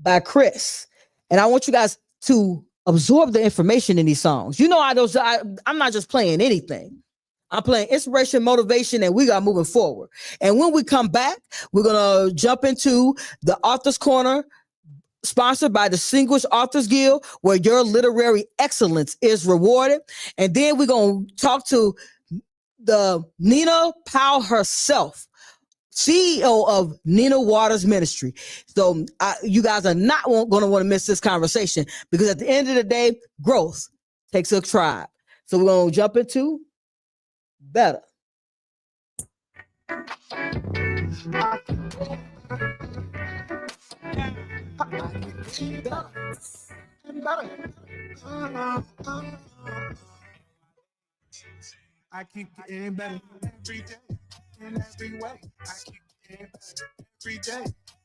by Chris. And I want you guys to absorb the information in these songs. You know, I'm not just playing anything. I'm playing inspiration, motivation, and we got moving forward. And when we come back, we're going to jump into the Author's Corner, sponsored by the Distinguished Authors Guild, where your literary excellence is rewarded. And then we're going to talk to the Nina Powell herself, CEO of Nina Waters Ministry. So you guys are not going to want to miss this conversation, because at the end of the day, growth takes a tribe. So we're going to jump into Better. I keep getting better every day, in every way. I keep getting better every day,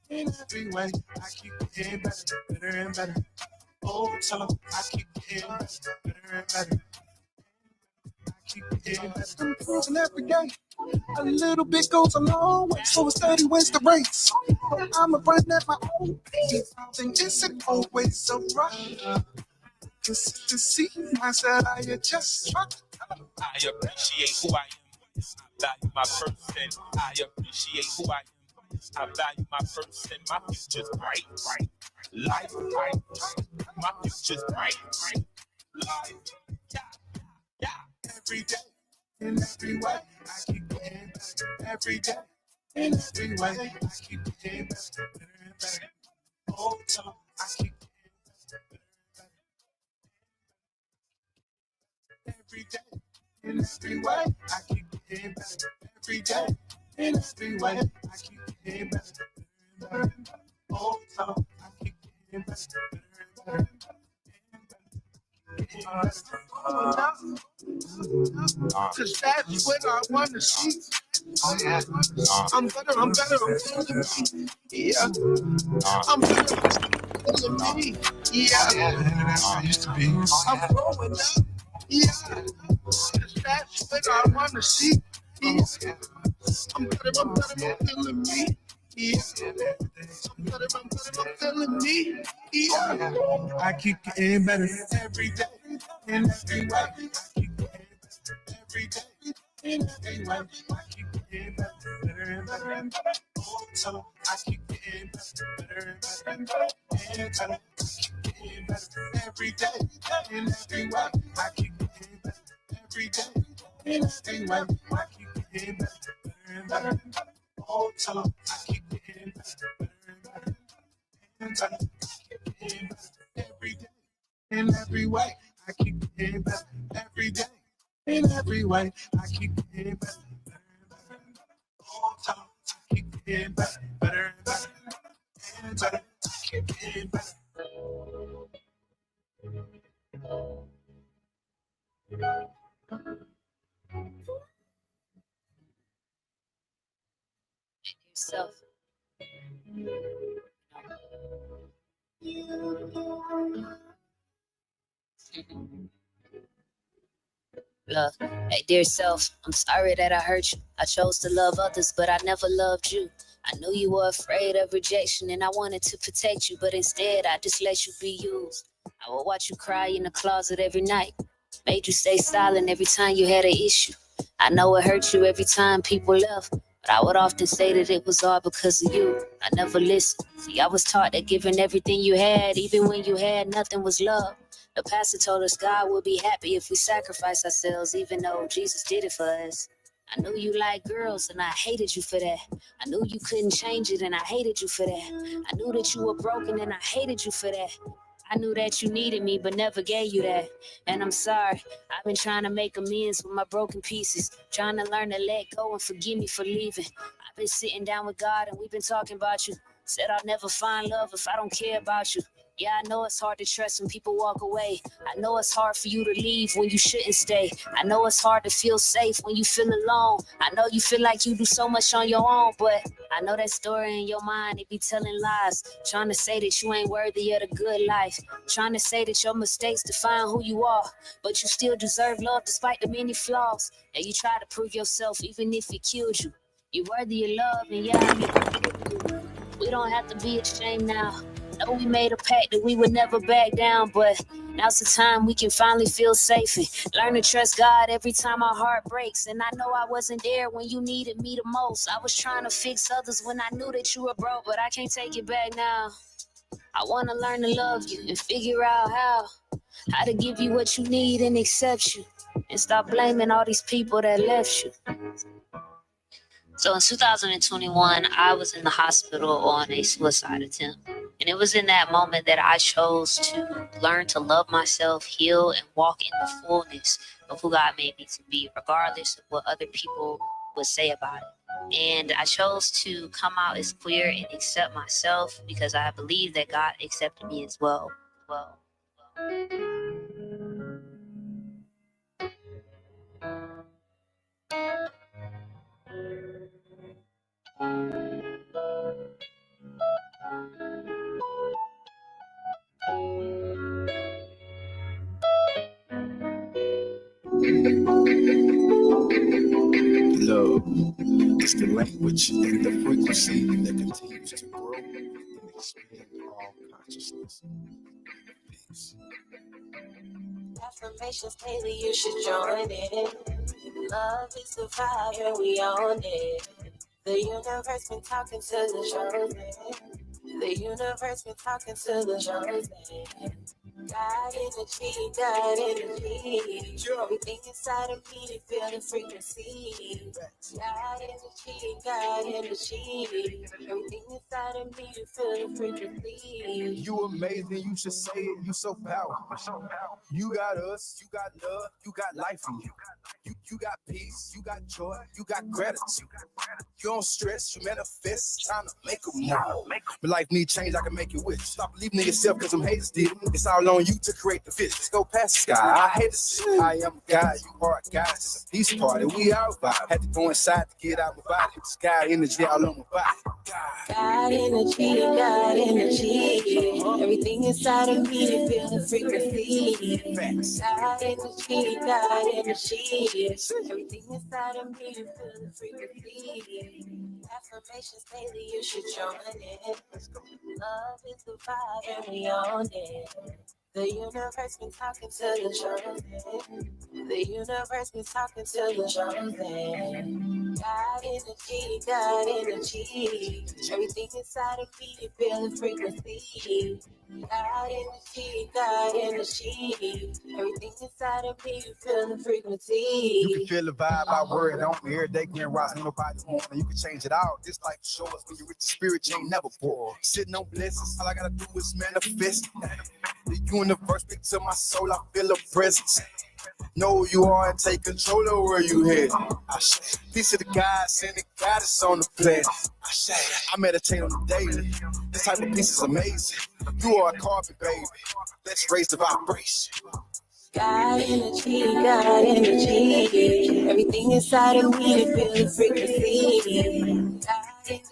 in every way. I keep getting better and better. Oh, tell 'em I keep getting better and better. I keep getting better, improving every day. A little bit goes a long way, so a steady wins the race. But I'm a brand at my own pace. Something isn't always a rush. Consistency, mindset, I adjust. I appreciate who I am. I value my person. I appreciate who I am. I value my person. My future's bright, bright. Life, bright. My future's bright, bright. Life, yeah. Every day, in every way, I keep getting better. Every day, in every way, I keep getting better and better. All the time, I keep getting better and better. Every day, in every way, I keep getting better. Every day, in every way, I keep getting better and better. All the time, I keep getting better and better. Cause that's what I wanna see. I'm better, I'm feeling me. Yeah. I'm better, I'm feeling me. Yeah. I used to be. I'm growing up. Yeah. That's what I want to see. Yeah. I'm better, I'm feeling me. Yeah. I'm better, I'm feeling me. Yeah. I keep getting better every day. And every way. I keep getting better every day. And every way. I keep getting better and better and better. So I keep getting better and better and better. I keep getting better every day. And every way. I keep getting better every day. And every way. I keep getting better and better and better. So I keep getting better and better and better. I keep getting better every day. In every way, I keep getting better every day. In every way, I keep getting better, better and better. All the time, I keep getting better, better and better and better. I keep getting better. Yourself. Love. Hey, dear self, I'm sorry that I hurt you. I chose to love others, but I never loved you. I knew you were afraid of rejection and I wanted to protect you, but instead I just let you be used. I would watch you cry in the closet every night. Made you stay silent every time you had an issue. I know it hurt you every time people left, but I would often say that it was all because of you. I never listened. See, I was taught that giving everything you had, even when you had nothing, was love. The pastor told us God would be happy if we sacrifice ourselves, even though Jesus did it for us. I knew you liked girls and I hated you for that. I knew you couldn't change it and I hated you for that. I knew that you were broken and I hated you for that. I knew that you needed me but never gave you that. And I'm sorry, I've been trying to make amends with my broken pieces, trying to learn to let go and forgive me for leaving. I've been sitting down with God and we've been talking about you. Said I'll never find love if I don't care about you. Yeah, I know it's hard to trust when people walk away. I know it's hard for you to leave when you shouldn't stay. I know it's hard to feel safe when you feel alone. I know you feel like you do so much on your own, but I know that story in your mind, it be telling lies. Trying to say that you ain't worthy of the good life. Trying to say that your mistakes define who you are, but you still deserve love despite the many flaws. And you try to prove yourself even if it killed you. You're worthy of love, and yeah, I mean, we don't have to be ashamed now. Know we made a pact that we would never back down, but now's the time we can finally feel safe and learn to trust God every time our heart breaks. And I know I wasn't there when you needed me the most. I was trying to fix others when I knew that you were broke, but I can't take it back now. I want to learn to love you and figure out how to give you what you need and accept you, and stop blaming all these people that left you. So in 2021, I was in the hospital on a suicide attempt. And it was in that moment that I chose to learn to love myself, heal, and walk in the fullness of who God made me to be, regardless of what other people would say about it. And I chose to come out as queer and accept myself because I believe that God accepted me as well. Love is the language and the frequency that continues to grow and expand all consciousness. Peace. Affirmations daily, you should join it. Love is the fire, we own it. The universe been talking to the chosen. The universe been talking to the chosen. God energy, God energy. Everything inside of me, they feel the frequency. God energy, God energy. Everything inside of me, they feel the frequency. You amazing, you should say it, you so powerful. You got us, you got love, you got life in you. You got peace, you got joy, you got gratitude. You don't stress, you manifest, time to make a move. But life need change, I can make it with. Stop believing in yourself, cause some haters did. It's all on you to create the fish. Let's go past the sky. I hate to see. I am a guy, you are a guy. It's a peace party. We out vibe. Had to go inside to get out my body. Sky energy all on my body. God energy, God energy. Everything inside of me to feel the frequency. God energy, God energy. Everything inside of me to feel the frequency. Affirmations daily, you should join it. Love is the vibe and we own it. The universe been talking to the chosen. The universe been talking to the chosen. God energy, God energy. Everything inside of me to feel the frequency. God energy, God energy. Everything inside of me to feel the frequency. You can feel the vibe, I word on me. Every day, Grand Rising, nobody want it. You can change it out. This life shows us when you're with the spirit, you ain't never poor. Sitting on blessings, all I gotta do is manifest. The universe speak to my soul, I feel a presence. Know who you are and take control of where you head. Peace of the God, sending guidance on the planet. I meditate on the daily. This type of peace is amazing. You are a carpet, baby. Let's raise the vibration. God energy, God energy. Everything inside of me to feel the frequency. God energy,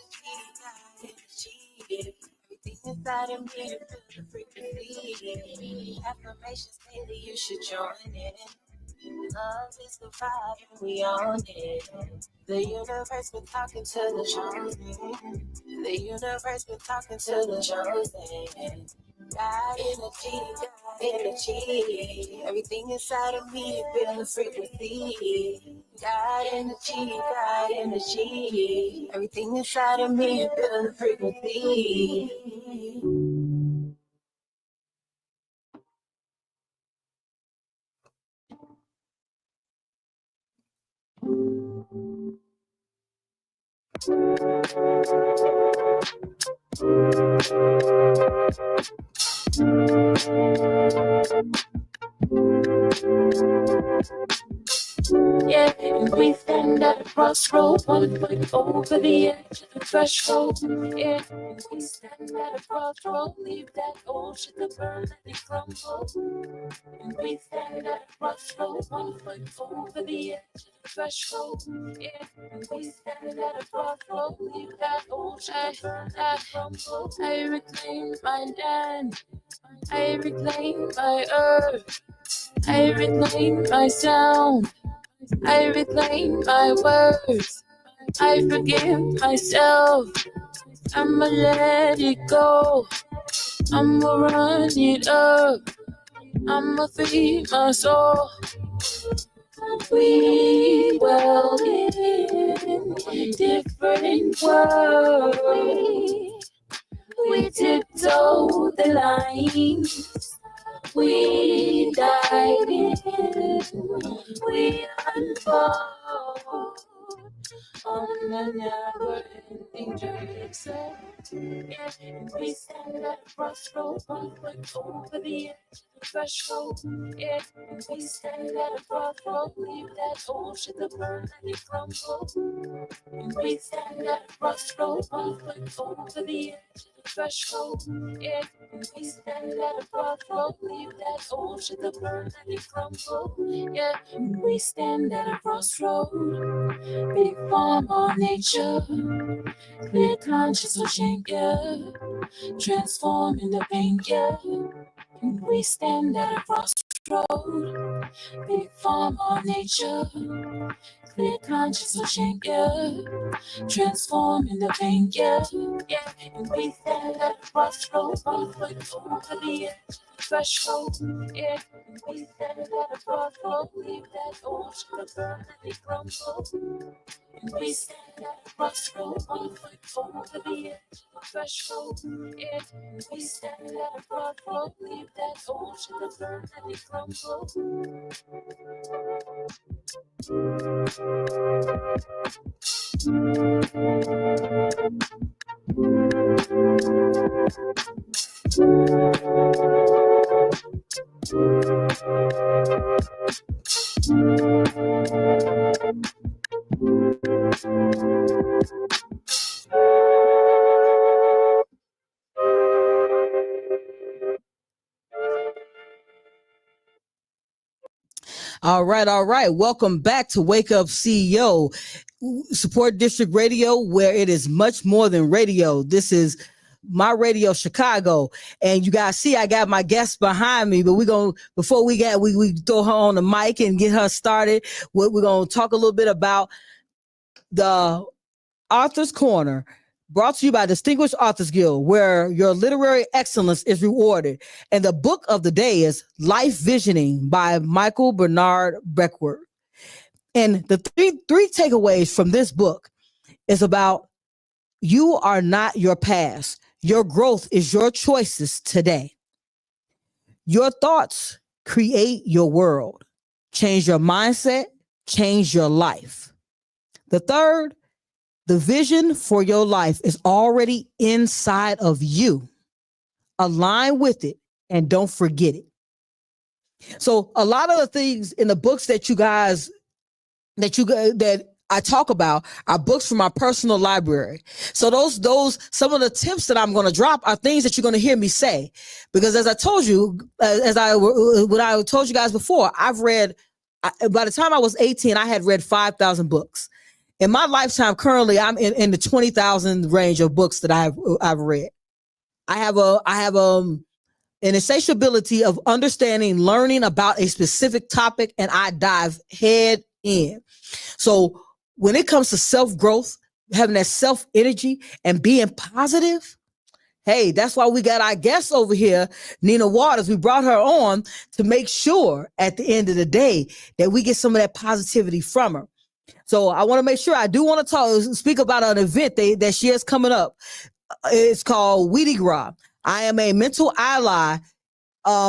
God energy. Everything inside of me to feel the frequency. Affirmations daily, you should join it. Love is the vibe and we own it. The universe been talking to the chosen. The universe been talking to the chosen. God energy, God energy. Everything inside of me feel the frequency. God energy, God energy. Everything inside of me feel the frequency. Yeah, and we stand at a crossroads, 1 foot over the edge of the threshold. Yeah, and we stand at a crossroads, leave that old shit to burn and it crumble. And we stand at a crossroads, 1 foot over the edge of the threshold. Yeah, and we stand at a crossroads, leave that old shit to burn and it crumble. I reclaim my land, I reclaim my earth, I reclaim my sound. I reclaim my words. I forgive myself. I'ma let it go. I'ma run it up. I'ma free my soul. We dwell in different worlds. We tiptoe the lines. We dive in, we unfold on the never-ending journey. Yeah, and we stand at a crossroads, 1 foot over the edge of the threshold. Yeah, and we stand at a crossroads, leave that old shit to burn and it crumble. And we stand at a crossroads, 1 foot over the edge of the threshold. Yeah, and we stand at a crossroads, leave that old shit to burn and it crumble. Yeah, and we stand at a crossroads, big farm on nature, clear conscious of shame, yeah, transform in the pain, yeah. And we stand at a crossroads, big farm on nature, clear conscious of shame, yeah, transform in the pain, yeah, yeah. And we stand at a crossroads, 1 foot over the edge of the threshold, yeah. And we stand at a crossroads, leave that old shit to burn and it crumble. And we stand at a crossroads, 1 foot over the edge of the threshold, yeah. And we stand at a crossroads, leave that old shit to burn and it crumble. All right. Welcome back to Wake Up CEO, Support District Radio, where it is much more than radio. This is my radio, Chicago, and you guys see I got my guest behind me. But before we throw her on the mic and get her started, we're gonna talk a little bit about the Author's Corner, brought to you by Distinguished Authors Guild, where your literary excellence is rewarded. And the book of the day is Life Visioning by Michael Bernard Beckworth. And the three takeaways from this book is about you are not your past. Your growth is your choices today. Your thoughts create your world. Change your mindset, change your life. The third, the vision for your life is already inside of you. Align with it and don't forget it. So a lot of the things in the books that I talk about are books from my personal library. So those some of the tips that I'm going to drop are things that you're going to hear me say, because as I told you, what I told you guys before, I've read. By the time I was 18, I had read 5,000 books. In my lifetime, currently, I'm in the 20,000 range of books that I've read. I have an insatiability of understanding, learning about a specific topic, and I dive head in. So when it comes to self-growth, having that self-energy and being positive, hey, that's why we got our guest over here, Nina Waters. We brought her on to make sure at the end of the day that we get some of that positivity from her. So I want to make sure, I do want to speak about an event that she has coming up. It's called Weedy Gras. I am a mental ally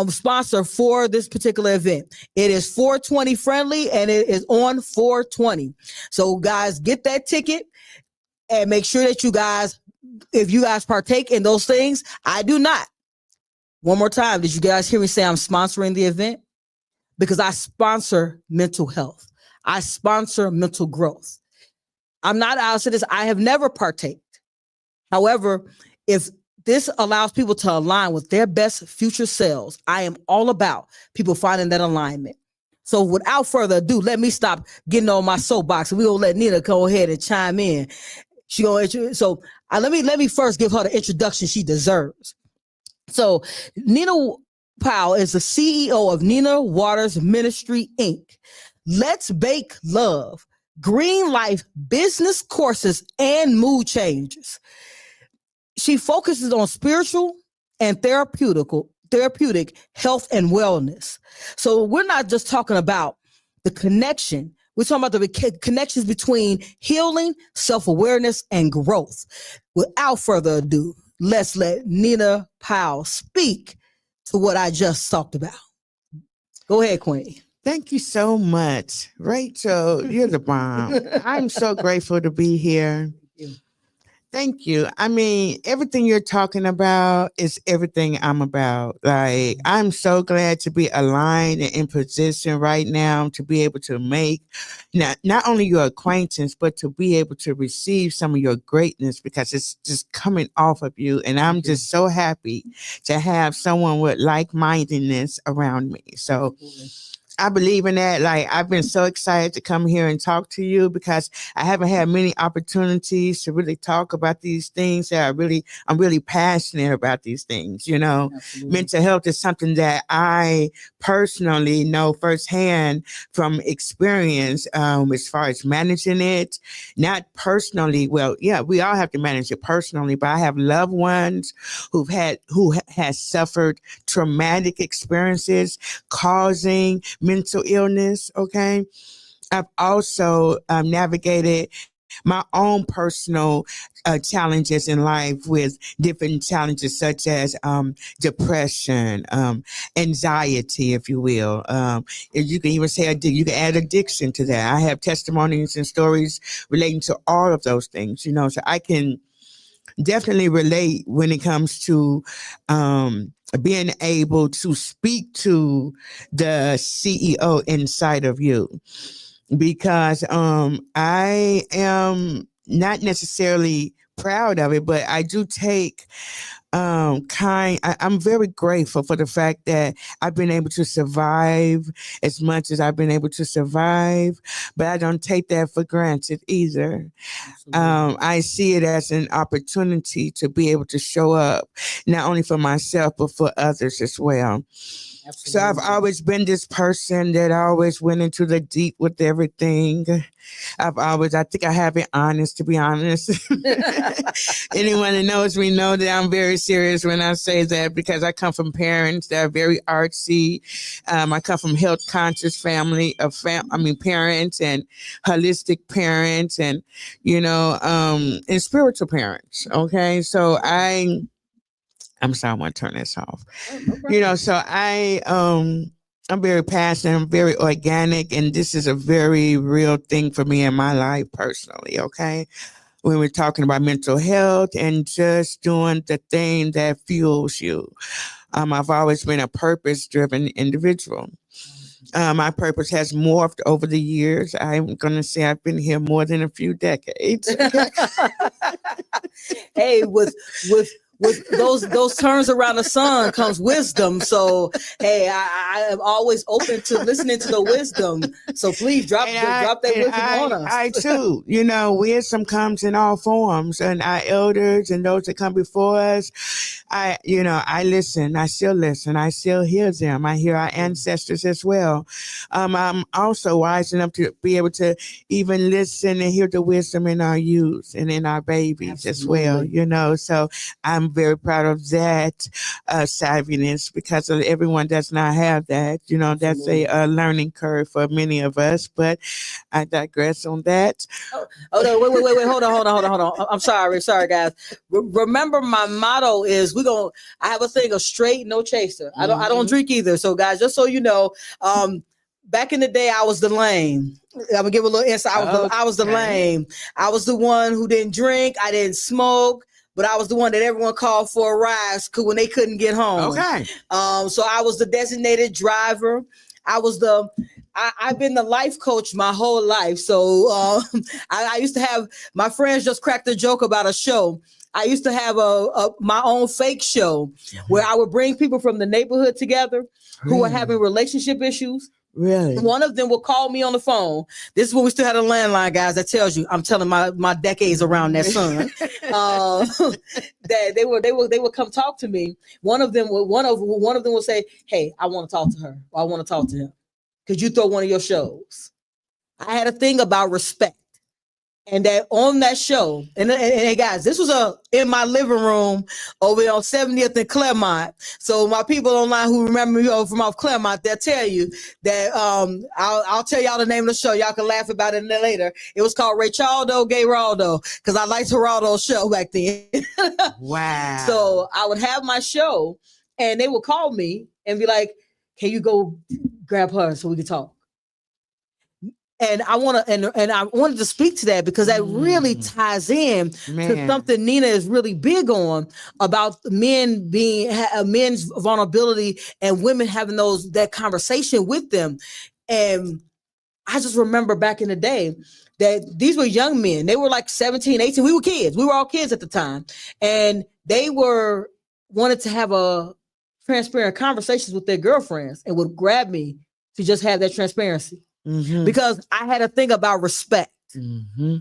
sponsor for this particular event. It is 420 friendly, and it is on 420. So guys, get that ticket and make sure that you guys, if you guys partake in those things. I do not. One more time, did you guys hear me say I'm sponsoring the event? Because I sponsor mental health. I sponsor mental growth. I'm not out to this. I have never partaked. However, if this allows people to align with their best future selves, I am all about people finding that alignment. So without further ado, let me stop getting on my soapbox, and we're going to let Nina go ahead and chime in. Let me first give her the introduction she deserves. So Nina Powell is the CEO of Nina Waters Ministry, Inc. Let's Bake Love, Green Life business courses, and mood changes. She focuses on spiritual and therapeutic health and wellness. So we're not just talking about the connection. We're talking about the connections between healing, self-awareness, and growth. Without further ado, let's let Nina Powell speak to what I just talked about. Go ahead, Queen. Thank you so much, Rachel. You're the bomb. I'm so grateful to be here. Thank you. I mean, everything you're talking about is everything I'm about. Like, I'm so glad to be aligned and in position right now to be able to make not only your acquaintance, but to be able to receive some of your greatness, because it's just coming off of you. And I'm just so happy to have someone with like-mindedness around me. So I believe in that. Like, I've been so excited to come here and talk to you, because I haven't had many opportunities to really talk about these things that I'm really passionate about these things. You know, mental health is something that I personally know firsthand from experience, as far as managing it, not personally. Well, yeah, we all have to manage it personally, but I have loved ones who has suffered traumatic experiences causing mental illness. Okay. I've also navigated my own personal challenges in life with different challenges, such as depression, anxiety, if you will. You can even say you can add addiction to that. I have testimonies and stories relating to all of those things, you know, so I can definitely relate when it comes to being able to speak to the CEO inside of you, because I am not necessarily proud of it, but I do take kind. I'm very grateful for the fact that I've been able to survive as much as I've been able to survive, but I don't take that for granted either. I see it as an opportunity to be able to show up, not only for myself, but for others as well. So I've always been this person that always went into the deep with everything. I think I have it honest, to be honest. Anyone that knows me know that I'm very serious when I say that, because I come from parents that are very artsy. I come from health conscious family of parents and holistic parents and, and spiritual parents. Okay. So I'm sorry, I want to turn this off. So I'm very passionate, I'm very organic, and this is a very real thing for me in my life personally, okay? When we're talking about mental health and just doing the thing that fuels you. I've always been a purpose-driven individual. My purpose has morphed over the years. I'm going to say I've been here more than a few decades. Hey, with those turns around the sun comes wisdom. So, hey, I am always open to listening to the wisdom. So please drop that wisdom on us. I too, wisdom comes in all forms, and our elders and those that come before us. I listen. I still listen. I still hear them. I hear our ancestors as well. I'm also wise enough to be able to even listen and hear the wisdom in our youth and in our babies as well. So I'm very proud of that savviness, because everyone does not have that. That's a learning curve for many of us. But I digress on that. Oh no! Wait! Hold on! I'm sorry, guys. Remember, my motto is I have a thing of straight, no chaser. I don't drink either. So, guys, just so you know, back in the day, I was the lame. I'm gonna give a little insight. I was the lame. I was the one who didn't drink. I didn't smoke. But I was the one that everyone called for a ride when they couldn't get home. Okay. So I was the designated driver. I've been the life coach my whole life. So I used to have, my friends just cracked a joke about a show. I used to have my own fake show where I would bring people from the neighborhood together who were having relationship issues. Really? One of them will call me on the phone. This is when we still had a landline, guys. That tells you I'm telling my decades around that son. That they would come talk to me. One of them will say, "Hey, I want to talk to her. Or I want to talk to him. Could you throw one of your shows?" I had a thing about respect. And that on that show, and guys, this was in my living room over on 70th and Claremont. So my people online who remember me from off Claremont, they'll tell you that I'll tell y'all the name of the show. Y'all can laugh about it later. It was called Raychaldo Gay Raldo, because I liked Geraldo's show back then. Wow. So I would have my show, and they would call me and be like, "Can you go grab her so we can talk?" And I wanted to speak to that, because that really ties in to something Nina is really big on about men being men's vulnerability and women having that conversation with them. And I just remember back in the day that these were young men. They were like 17, 18. We were kids. We were all kids at the time. And they wanted to have a transparent conversations with their girlfriends and would grab me to just have that transparency. Mm-hmm. Because I had a thing about respect. Mm-hmm.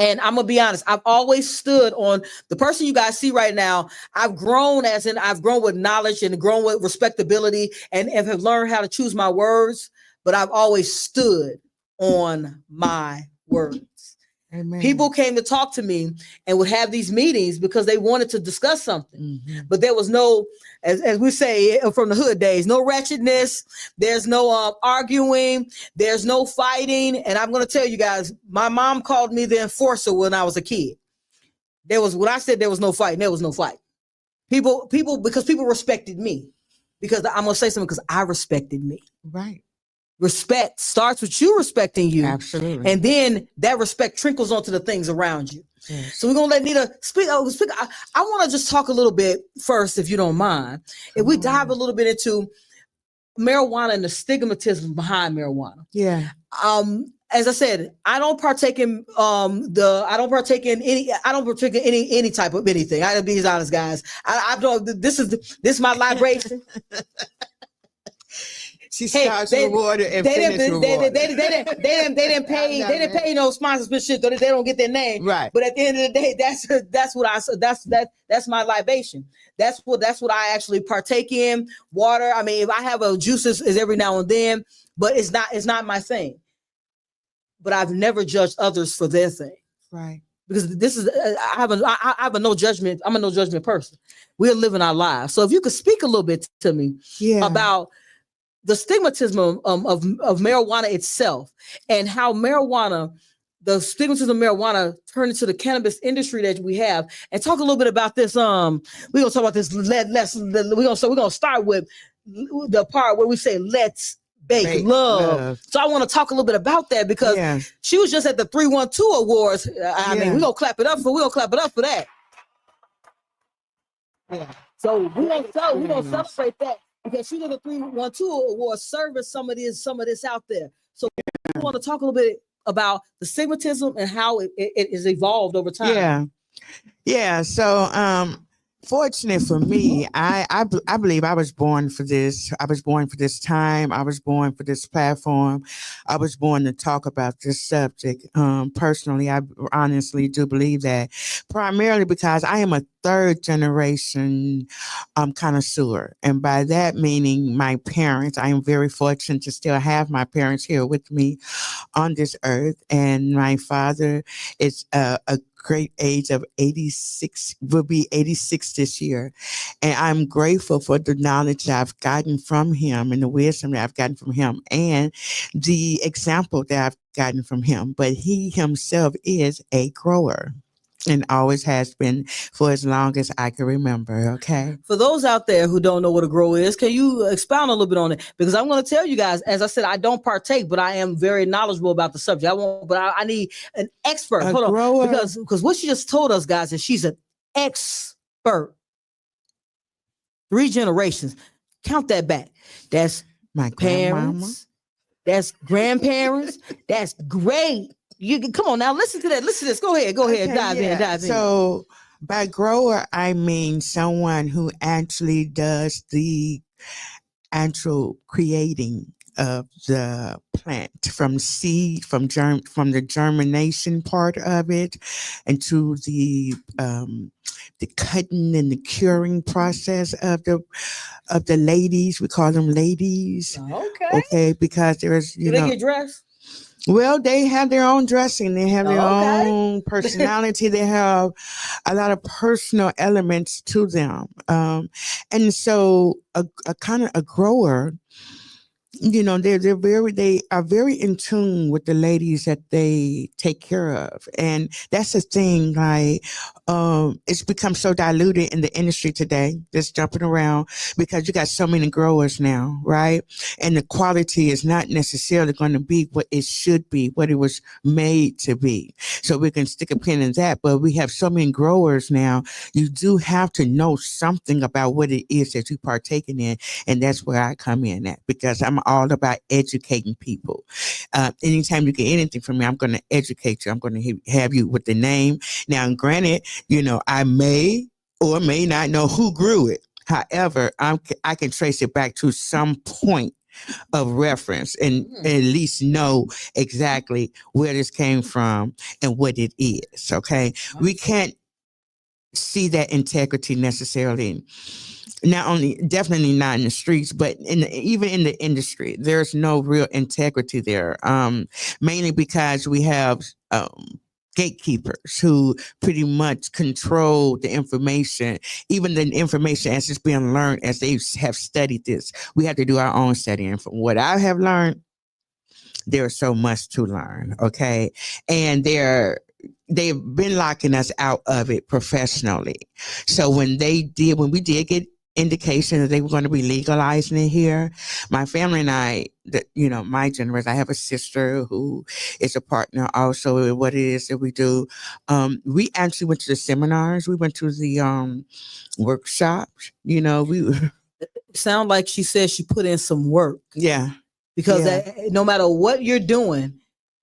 And I'm gonna be honest, I've always stood on the person you guys see right now. I've grown with knowledge and grown with respectability and have learned how to choose my words, but I've always stood on my words. Amen. People came to talk to me and would have these meetings because they wanted to discuss something. Mm-hmm. But there was no, as we say from the hood days, no ratchetness. There's no arguing. There's no fighting. And I'm going to tell you guys, my mom called me the enforcer when I was a kid. When I said there was no fighting, there was no fight. Because people respected me. Because I'm going to say something because I respected me. Right. Respect starts with you respecting you. Absolutely. And then that respect trickles onto the things around you. Yes. So we're going to let Nina speak. I want to just talk a little bit first, if you don't mind. If we dive a little bit into marijuana and the stigmatism behind marijuana. Yeah. as I said, I don't partake in any type of anything. I gotta be honest, guys. I don't. This is my libration. She starts with water and finishes with water. They didn't pay no sponsorship. They don't get their name. Right. But at the end of the day, that's my libation. That's what I actually partake in. Water. I mean, if I have a juices is every now and then, but it's not my thing. But I've never judged others for their thing. Right. Because this is I have a no judgment. I'm a no judgment person. We're living our lives. So if you could speak a little bit to me about the stigmatism of marijuana itself and how the stigmatism of marijuana turned into the cannabis industry that we have, and talk a little bit about this. We're gonna talk about this. We're gonna start with the part where we say let's bake love. So I want to talk a little bit about that because she was just at the 312 Awards. I mean, we're gonna clap it up for that. Yeah. So we're gonna celebrate that. Because she did a 312 award service some of this out there. So we want to talk a little bit about the stigmatism and how it is evolved over time. Yeah. So fortunate for me, I believe I was born for this. I was born for this time. I was born for this platform. I was born to talk about this subject. Personally, I honestly do believe that, primarily because I am a third generation connoisseur. And by that meaning my parents, I am very fortunate to still have my parents here with me on this earth. And my father is a great age of 86, will be 86 this year. And I'm grateful for the knowledge that I've gotten from him and the wisdom that I've gotten from him and the example that I've gotten from him. But he himself is a grower and always has been for as long as I can remember. Okay. For those out there who don't know what a grower is, can you expound a little bit on it? Because I'm going to tell you guys, as I said, I don't partake, but I am very knowledgeable about the subject. I need an expert. Hold on, because what she just told us, guys, is she's an expert. 3 generations. Count that back. That's my parents. That's grandparents. That's great. You can come on now. Listen to that. Listen to this. Go ahead. Dive in. So by grower, I mean someone who actually does the actual creating of the plant from seed, from the germination part of it, and to the cutting and the curing process of the ladies. We call them ladies. Okay, because there's Do they get dressed? Well, they have their own dressing. They have their own personality. They have a lot of personal elements to them. And so a kind of a grower, you know, they are very in tune with the ladies that they take care of. And that's the thing, like, it's become so diluted in the industry today, just jumping around, because you got so many growers now, right? And the quality is not necessarily going to be what it should be, what it was made to be. So we can stick a pin in that, but we have so many growers now. You do have to know something about what it is that you're partaking in. And that's where I come in at, because I'm all about educating people. Anytime you get anything from me, I'm going to educate you. I'm going to have you with the name. Now, granted, you know, I may or may not know who grew it. However, I can trace it back to some point of reference and at least know exactly where this came from and what it is. Okay. We can't see that integrity necessarily. Not only, definitely not in the streets, but even in the industry, there's no real integrity there. Mainly because we have gatekeepers who pretty much control the information, even the information as it's being learned, as they have studied this. We have to do our own studying. From what I have learned, there's so much to learn. Okay, and they've been locking us out of it professionally. So when we did get indication that they were going to be legalizing it here, my family and I, my generation, I have a sister who is a partner also in what it is that we do. We actually went to the seminars. We went to the workshops. We sound like she said she put in some work. Yeah. Because no matter what you're doing,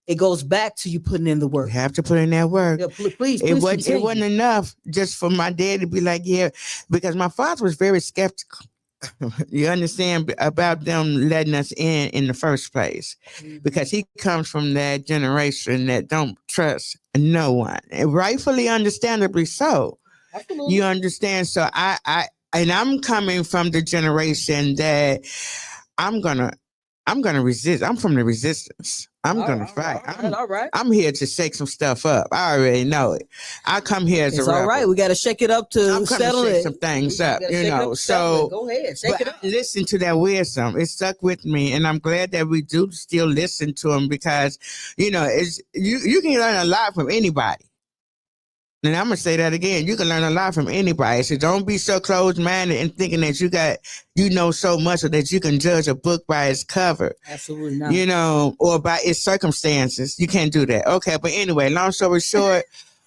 it goes back to you putting in the You work. have to put in that work. Yeah, please, It wasn't continue. enough just for my dad to be like, yeah, because my father was very skeptical. You understand about them letting us in the first place, because he comes from that generation that don't trust no one, and rightfully, understandably so. Absolutely. You understand? So and I'm coming from the generation that I'm gonna resist. I'm from the resistance. I'm gonna fight. All right. I'm here to shake some stuff up. I already know it. I come here as It's a rebel. all right. We got to shake it up to I'm coming settle to shake it. some things We up, gotta you shake it know. up to settle it. So, Go ahead, shake but it up. I listen to that wisdom. It stuck with me, and I'm glad that we do still listen to them, because, you know, it's you can learn a lot from anybody. And I'm gonna say that again. You can learn a lot from anybody. So don't be so closed-minded and thinking that you know so much, or that you can judge a book by its cover. Absolutely not. You know, or by its circumstances. You can't do that. Okay, but anyway, long story short,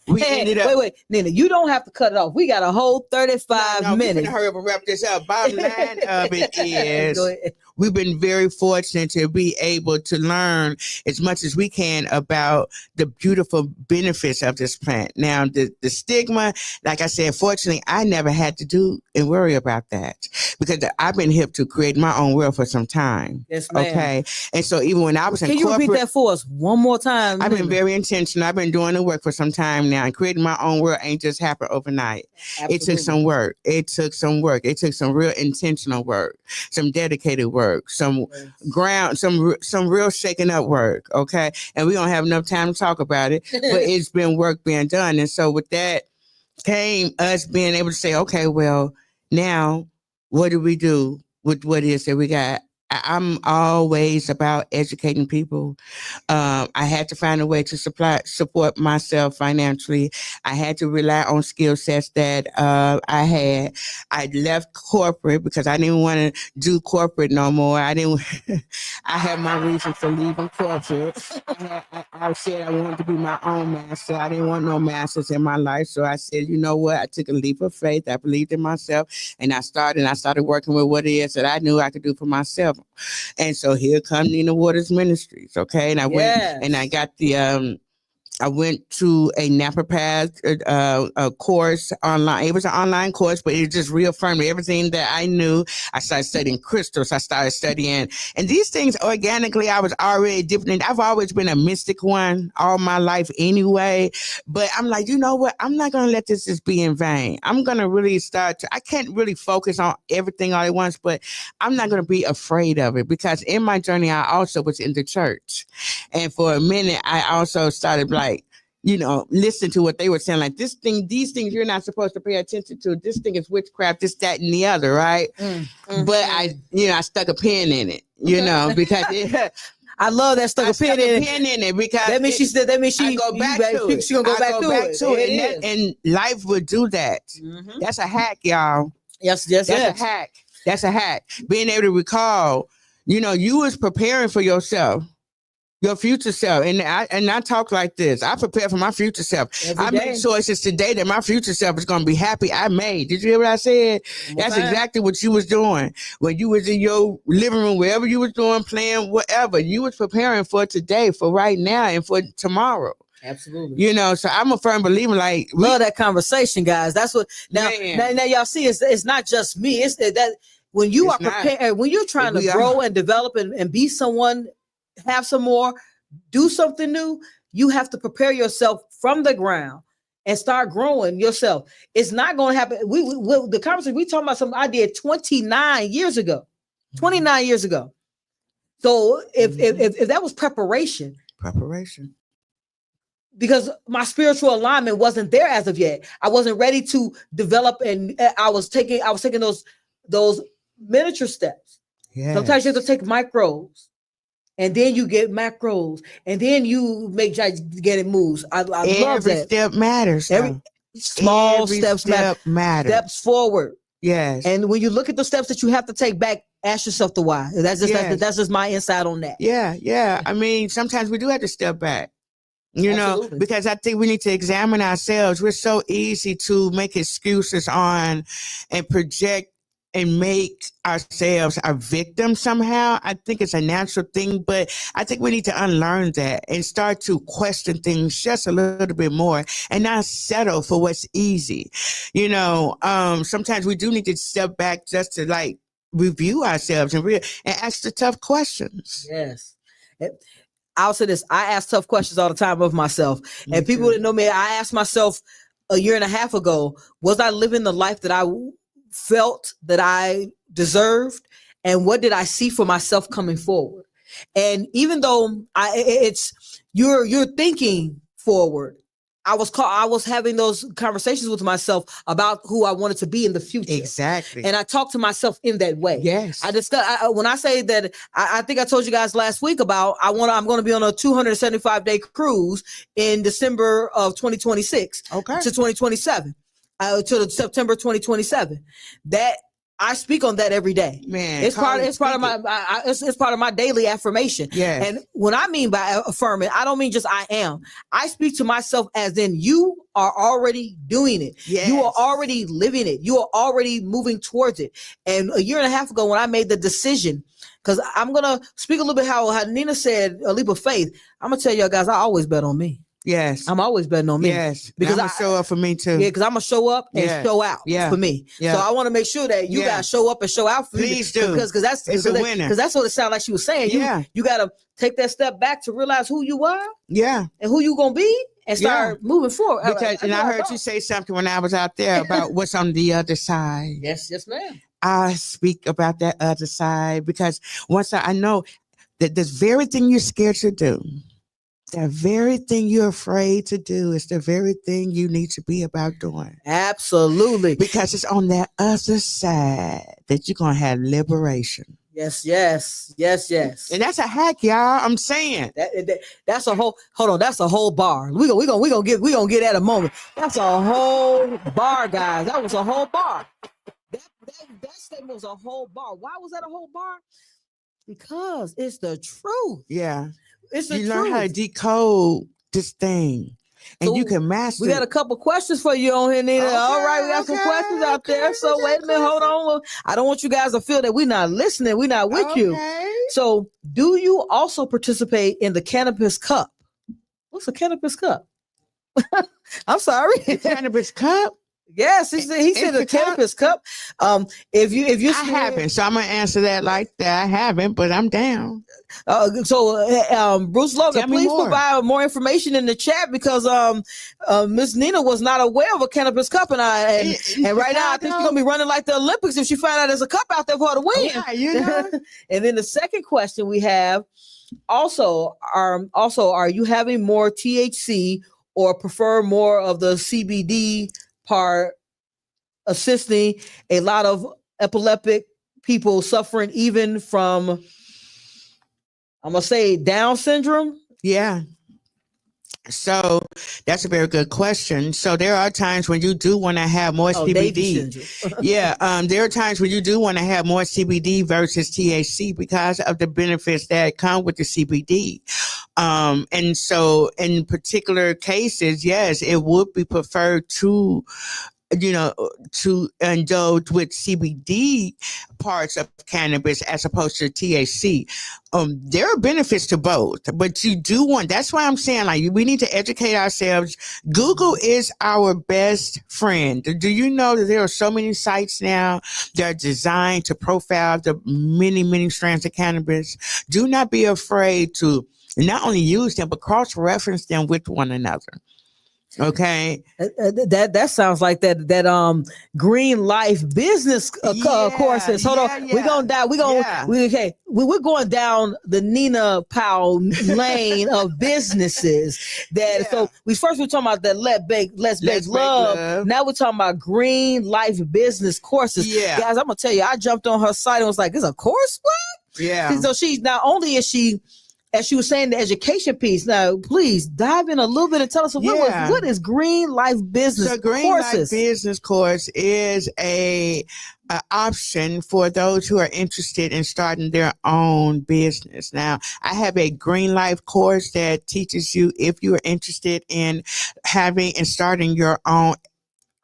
we ended up. Wait, Nina, you don't have to cut it off. We got a whole 35 No, we're minutes. gonna hurry up and wrap this up. Bottom line of it is, Go ahead. we've been very fortunate to be able to learn as much as we can about the beautiful benefits of this plant. Now, the stigma, like I said, fortunately, I never had to do and worry about that, because I've been hip to create my own world for some time. Yes, ma'am. Okay. And so even when I was in Can you corporate, repeat that for us one more time? I've been Nina? very intentional. I've been doing the work for some time now, and creating my own world ain't just happened overnight. Absolutely. It took some work. It took some real intentional work, some dedicated work, some ground, some real shaking up work. Okay. And we don't have enough time to talk about it, but it's been work being done. And so with that came us being able to say, okay, well, now what do we do with what it is that we got? I'm always about educating people. I had to find a way to support myself financially. I had to rely on skill sets that I had. I left corporate because I didn't want to do corporate no more. I had my reason for leaving corporate. I said I wanted to be my own master. I didn't want no masters in my life. So I said, you know what? I took a leap of faith. I believed in myself, and I started working with what it is that I knew I could do for myself. And so here come Nina Waters Ministries, okay? And I went and I got I went to a naturopath a course online. It was an online course, but it just reaffirmed everything that I knew. I started studying crystals. I started studying, and these things organically, I was already different. I've always been a mystic one all my life anyway. But I'm like, you know what? I'm not going to let this just be in vain. I'm going to really I can't really focus on everything all at once, but I'm not going to be afraid of it, because in my journey, I also was in the church. And for a minute, I also started listen to what they were saying, like these things you're not supposed to pay attention to. This thing is witchcraft, this, that, and the other, right? Mm-hmm. But I stuck a pin in it, because I love that stuck a pin in it because that means she go back to it. She gonna go back to it. And life would do that. Mm-hmm. That's a hack, y'all. Yes. That's a hack. That's a hack. Being able to recall, you was preparing for yourself. Your future self. And I talk like this. I prepare for my future self. I make choices today that my future self is going to be happy I made. Did you hear what I said? That's exactly what you was doing. When you was in your living room, wherever you was doing, playing, whatever, you was preparing for today, for right now, and for tomorrow. Absolutely. So I'm a firm believer. Like, love that conversation, guys. That's what now y'all see. It's not just me. It's that when you are prepared, when you're trying to grow and develop and be someone, have some more, do something new, you have to prepare yourself from the ground and start growing yourself. It's not going to happen. We the conversation we talking about something I did 29 years ago. 29 years ago. So if that was preparation, because my spiritual alignment wasn't there as of yet. I wasn't ready to develop, and I was taking those miniature steps. Yes. Sometimes you have to take micros. And then you get macros, and then you make gigantic moves. I love that. Every step matters. Every steps matter. Steps forward. Yes. And when you look at the steps that you have to take back, ask yourself the why. That's just my insight on that. Yeah. I mean, sometimes we do have to step back. Absolutely. Because I think we need to examine ourselves. We're so easy to make excuses on and project and make ourselves our victim somehow. I think it's a natural thing, but I think we need to unlearn that and start to question things just a little bit more and not settle for what's easy. You know, sometimes we do need to step back just to like review ourselves and ask the tough questions. Yes. I'll say this. I ask tough questions all the time of myself. And people that know me, I asked myself a year and a half ago, was I living the life that I felt that I deserved? And what did I see for myself coming forward? And even though you're thinking forward, I was having those conversations with myself about who I wanted to be in the future. Exactly. And I talked to myself in that way. Yes. When I say that, I think I told you guys last week about I'm going to be on a 275-day cruise in December of 2026 to 2027, to September 2027 . That I speak on that every day. Man, it's part of my daily affirmation. Yes. And what I mean by affirming, I don't mean just I am. I speak to myself as in you are already doing it. Yes. You are already living it. You are already moving towards it. And a year and a half ago when I made the decision, because I'm going to speak a little bit how Nina said, a leap of faith. I'm going to tell y'all guys, I always bet on me. Yes. I'm always betting on me. Yes. Because I'm gonna show up for me too. Yeah, because I'm gonna show up and show out for me. Yeah. So I want to make sure that you guys show up and show out for me. Please do. Because that's a winner. Because that's what it sounded like she was saying. You gotta take that step back to realize who you are. Yeah. And who you gonna be and start moving forward. Because I heard you say something when I was out there about what's on the other side. Yes, ma'am. I speak about that other side because once I know that this very thing you're scared to do, the very thing you're afraid to do is the very thing you need to be about doing. Absolutely. Because it's on that other side that you're going to have liberation. Yes. And that's a hack, y'all. I'm saying. That's a whole, hold on, that's a whole bar. We gonna get at a moment. That's a whole bar, guys. That was a whole bar. That statement was a whole bar. Why was that a whole bar? Because it's the truth. Yeah. It's the truth. You learn how to decode this thing. And so you can master. We got a couple questions for you on here, Nina. Okay, all right, we got some questions out there. So wait a minute, hold on. I don't want you guys to feel that we're not listening. We're not with you. So do you also participate in the Cannabis Cup? What's a Cannabis Cup? I'm sorry. The Cannabis Cup? Yes, he said the Cannabis Cup. If you I haven't, so I'm gonna answer that like that. I haven't, but I'm down. Bruce Logan, please provide more information in the chat because Miss Nina was not aware of a Cannabis Cup, and right now I think she's gonna be running like the Olympics if she find out there's a cup out there for her to win. Yeah, you know. And then the second question we have also are you having more THC or prefer more of the CBD part, assisting a lot of epileptic people suffering even from, I'm going to say, Down syndrome? Yeah. So that's a very good question. So there are times when you do want to have more CBD. Yeah. There are times when you do want to have more CBD versus THC because of the benefits that come with the CBD. And so in particular cases, yes, it would be preferred to indulge with CBD parts of cannabis as opposed to THC. There are benefits to both, but you do want, that's why I'm saying, like, we need to educate ourselves. Google is our best friend. Do you know that there are so many sites now that are designed to profile the many, many strands of cannabis? Do not be afraid to not only use them, but cross-reference them with one another. Okay. That sounds like that Green Life business courses. Hold on. We're gonna die. We're going down the Nina Powell lane of businesses. So we're talking about that Let's Bake Love. Now we're talking about Green Life business courses. Yeah. Guys, I'm gonna tell you, I jumped on her site and was like, "It's a course, what?" Yeah. So she's not only is she, as she was saying, the education piece. Now, please dive in a little bit and tell us what is Green Life Business So Green courses? Life Business course is a option for those who are interested in starting their own business. Now, I have a Green Life course that teaches you if you are interested in having and starting your own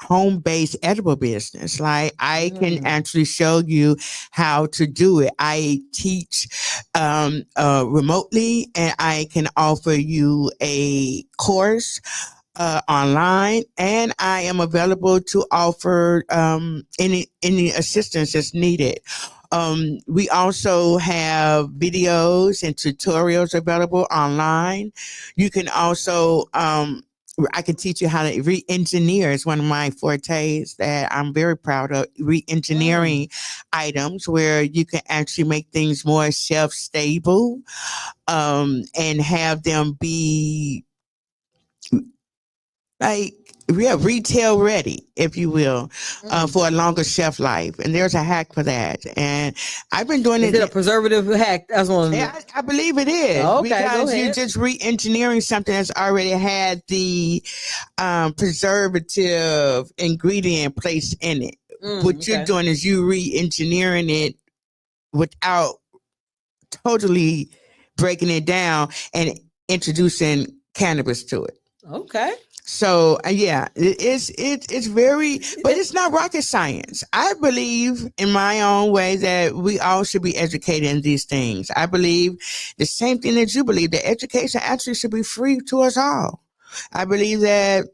home-based edible business. Like I can actually show you how to do it. I teach remotely, and I can offer you a course online, and I am available to offer any assistance that's needed. We also have videos and tutorials available online. You can also I can teach you how to re-engineer. It's one of my fortes that I'm very proud of, re-engineering items where you can actually make things more shelf-stable and have them be like retail ready, if you will, for a longer shelf life. And there's a hack for that. And I've been doing Is it a preservative hack? That's one. Yeah, I believe it is. Okay, because you're just re-engineering something that's already had the preservative ingredient placed in it. What you're doing is you re-engineering it without totally breaking it down and introducing cannabis to it. Okay. So yeah, it's very, but it's not rocket science. I believe in my own way that we all should be educated in these things. I believe the same thing that you believe, that education actually should be free to us all. I believe that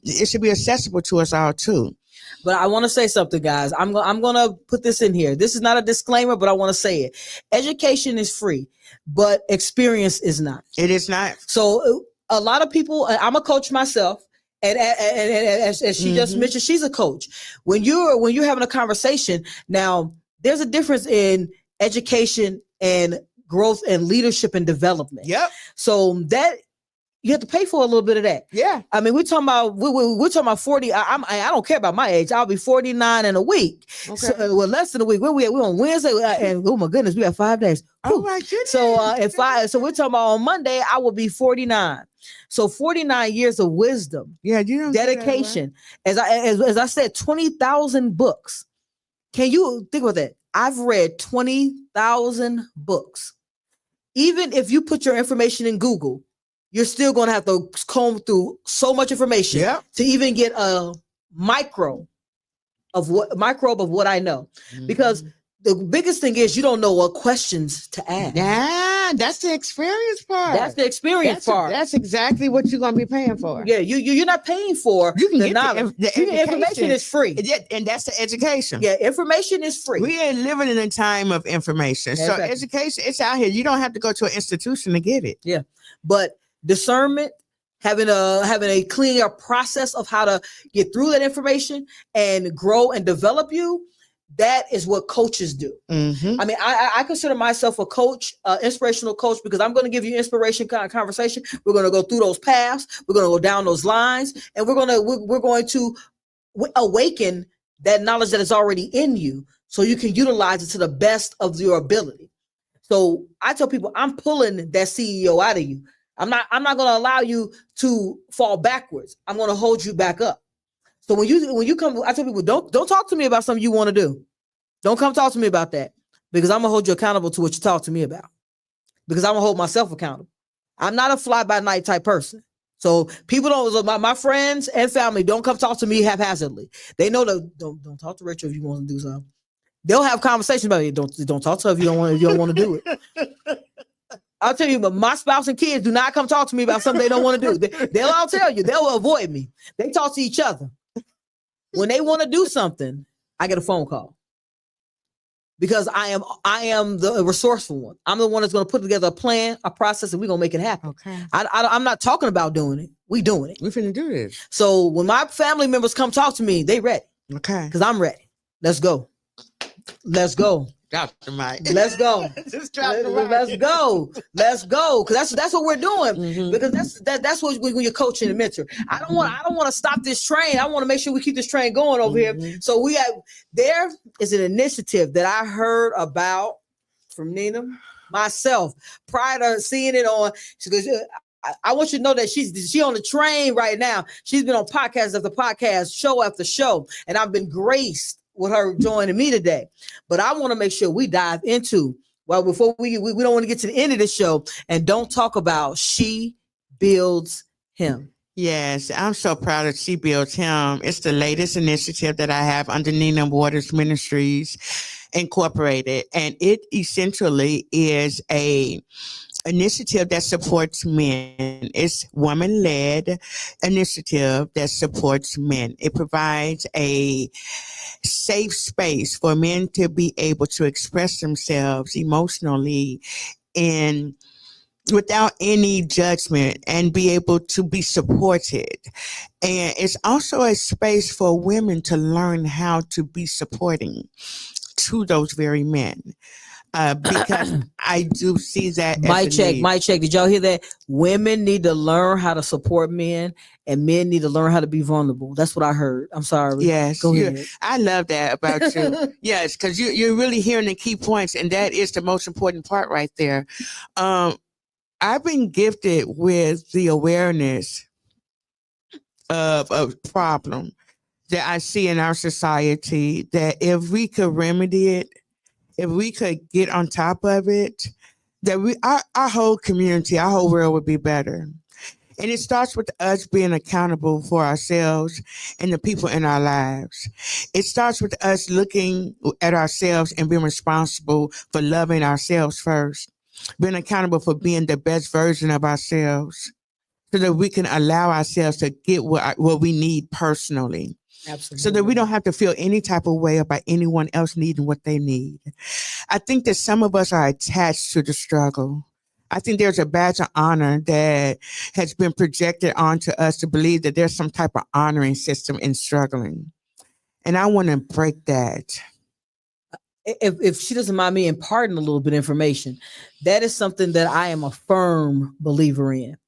it should be accessible to us all too. But I want to say something, guys. I'm going to put this in here. This is not a disclaimer, but I want to say it. Education is free, but experience is not. It is not. So a lot of people, I'm a coach myself, and as she just mentioned, she's a coach. When you're having a conversation, now there's a difference in education and growth and leadership and development. Yep. So that you have to pay for a little bit of that. Yeah. I mean, we're talking about 40. I don't care about my age. I'll be 49 in a week. Okay. So, well, less than a week. We're on Wednesday, and oh my goodness, we have 5 days. Oh my goodness. So so we're talking about on Monday, I will be 49. So 49 years of wisdom. Yeah, you don't dedication. As I said, 20,000 books. Can you think about that? I've read 20,000 books. Even if you put your information in Google, you're still going to have to comb through so much information to even get a microbe of what I know. Because the biggest thing is you don't know what questions to ask. Yeah, that's the experience part. That's the experience part. That's exactly what you're going to be paying for. Yeah, you're not paying for you can the get knowledge. the information is free. And that's the education. Yeah, information is free. We are living in a time of information. So Exactly. education, it's out here. You don't have to go to an institution to get it. Yeah, but discernment, having a clear process of how to get through that information and grow and develop you, that is what coaches do. Mm-hmm. I mean, I consider myself a coach, inspirational coach, because I'm going to give you inspiration kind of conversation. We're going to go through those paths. We're going to go down those lines, and we're going to awaken that knowledge that is already in you, so you can utilize it to the best of your ability. So I tell people, I'm pulling that CEO out of you. I'm not going to allow you to fall backwards. I'm going to hold you back up. So when you come, I tell people, don't talk to me about something you want to do. Don't come talk to me about that, because I'm gonna hold you accountable to what you talk to me about, because I'm gonna hold myself accountable. I'm not a fly by night type person. So people my friends and family don't come talk to me haphazardly. They know that don't talk to Rachel if you want to do something. They'll have conversations about it. Don't talk to her if you don't want to do it. I'll tell you, but my spouse and kids do not come talk to me about something they don't want to do. They'll all tell you, they'll avoid me. They talk to each other. When they want to do something, I get a phone call, because I am the resourceful one. I'm the one that's going to put together a plan, a process, and we're going to make it happen. Okay. I'm not talking about doing it. We doing it. We're finna do this. So when my family members come talk to me, they ready. Okay. Because I'm ready. Let's go. Let's go. Drop the mic. Let's go. Just drop the mic. Let's go. Let's go. Because that's what we're doing. Mhm. Because that's what when you're coaching and mentor. I don't want to stop this train. I want to make sure we keep this train going over here. So there is an initiative that I heard about from Nina myself prior to seeing it on. She goes, I want you to know that she's on the train right now. She's been on podcast after podcast, show after show, and I've been graced with her joining me today. But I want to make sure we dive into, well, before we don't want to get to the end of the show and don't talk about She Builds Him. Yes, I'm so proud of She Builds Him. It's the latest initiative that I have under Nina Waters Ministries Incorporated, and it essentially is a initiative that supports men. It's woman-led initiative that supports men. It provides a safe space for men to be able to express themselves emotionally and without any judgment and be able to be supported. And it's also a space for women to learn how to be supporting to those very men. Because I do see that. Mic check. Did y'all hear that? Women need to learn how to support men, and men need to learn how to be vulnerable. That's what I heard. I'm sorry. Yes, Go ahead. I love that about you. Yes, because you're really hearing the key points, and that is the most important part right there. I've been gifted with the awareness of a problem that I see in our society, that if we could remedy it, if we could get on top of it, that our whole community, our whole world would be better. And it starts with us being accountable for ourselves and the people in our lives. It starts with us looking at ourselves and being responsible for loving ourselves first, being accountable for being the best version of ourselves so that we can allow ourselves to get what we need personally. Absolutely. So that we don't have to feel any type of way about anyone else needing what they need. I think that some of us are attached to the struggle. I think there's a badge of honor that has been projected onto us to believe that there's some type of honoring system in struggling. And I want to break that. If she doesn't mind me imparting a little bit of information, that is something that I am a firm believer in.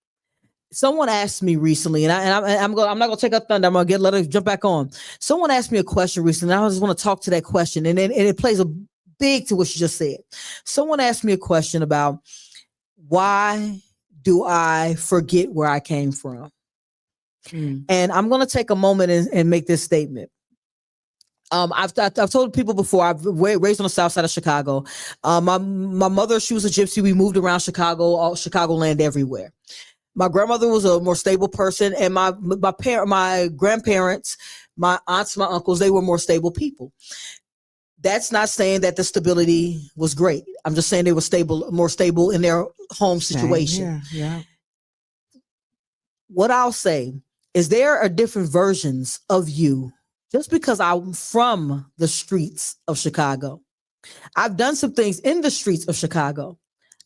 Someone asked me recently, and I'm not gonna take up thunder. I'm gonna let her jump back on. Someone asked me a question recently, and I just want to talk to that question, and it plays a big to what she just said. Someone asked me a question about why do I forget where I came from, and I'm gonna take a moment and make this statement. I've told people before, I've raised on the south side of Chicago. My mother, she was a gypsy. We moved around Chicago, all Chicagoland, everywhere. My grandmother was a more stable person, and my grandparents, my aunts, my uncles, they were more stable people. That's not saying that the stability was great. I'm just saying they were more stable in their home situation. Yeah. What I'll say is there are different versions of you. Just because I'm from the streets of Chicago, I've done some things in the streets of Chicago.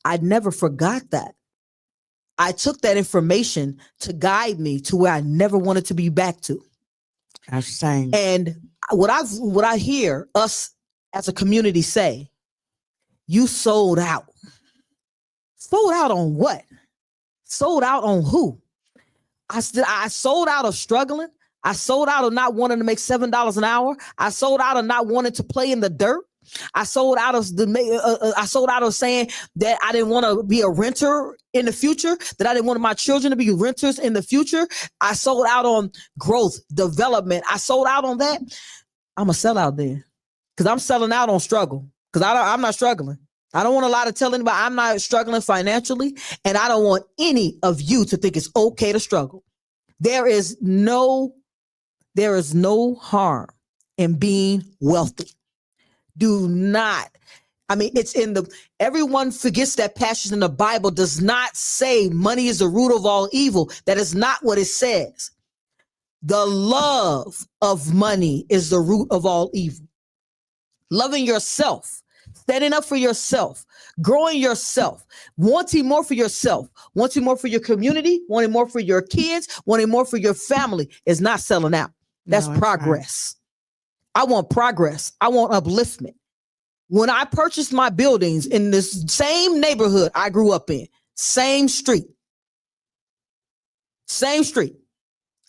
I never forgot that. I took that information to guide me to where I never wanted to be back to. I'm saying. And what I hear us as a community say, you sold out. Sold out on what? Sold out on who? I sold out of struggling. I sold out of not wanting to make $7 an hour. I sold out of not wanting to play in the dirt. I sold out of saying that I didn't want to be a renter in the future, that I didn't want my children to be renters in the future. I sold out on growth, development. I sold out on that. I'm a sellout then, because I'm selling out on struggle, because I'm not struggling. I don't want a lot to tell anybody I'm not struggling financially, and I don't want any of you to think it's okay to struggle. There is no harm in being wealthy. Do not. I mean, everyone forgets that passage in the Bible does not say money is the root of all evil. That is not what it says. The love of money is the root of all evil. Loving yourself, standing up for yourself, growing yourself, wanting more for yourself, wanting more for your community, wanting more for your kids, wanting more for your family is not selling out. That's progress. I want progress. I want upliftment. When I purchased my buildings in this same neighborhood I grew up in, same street,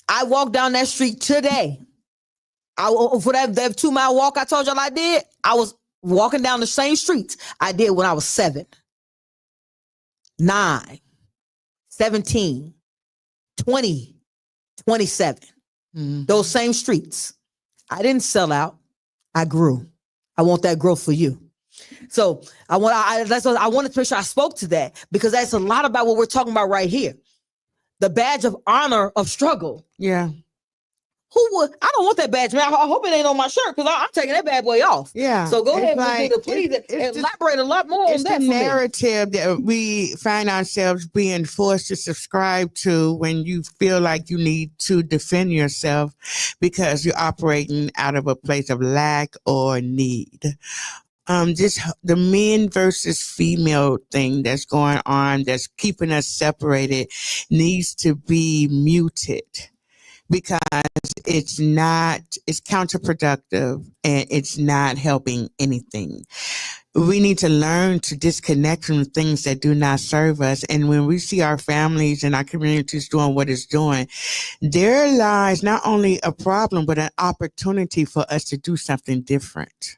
I walked down that street today. For that 2-mile walk I told y'all I did, I was walking down the same streets I did when I was 7, 9, 17, 20, 27. Those same streets. I didn't sell out. I grew. I want that growth for you. So I wanted to make sure I spoke to that, because that's a lot about what we're talking about right here. the badge of honor of struggle. Yeah. Who would? I don't want that badge, man. I hope it ain't on my shirt because I'm taking that bad boy off. Yeah. So go It's ahead like- and please it's elaborate a lot more on It's that. the for me. narrative that we find ourselves being forced to subscribe to when you feel like you need to defend yourself because you're operating out of a place of lack or need. Just the men versus female thing that's going on, that's keeping us separated, needs to be muted because it's counterproductive and it's not helping anything. We need to learn to disconnect from things that do not serve us. And when we see our families and our communities doing what it's doing, there lies not only a problem, but an opportunity for us to do something different.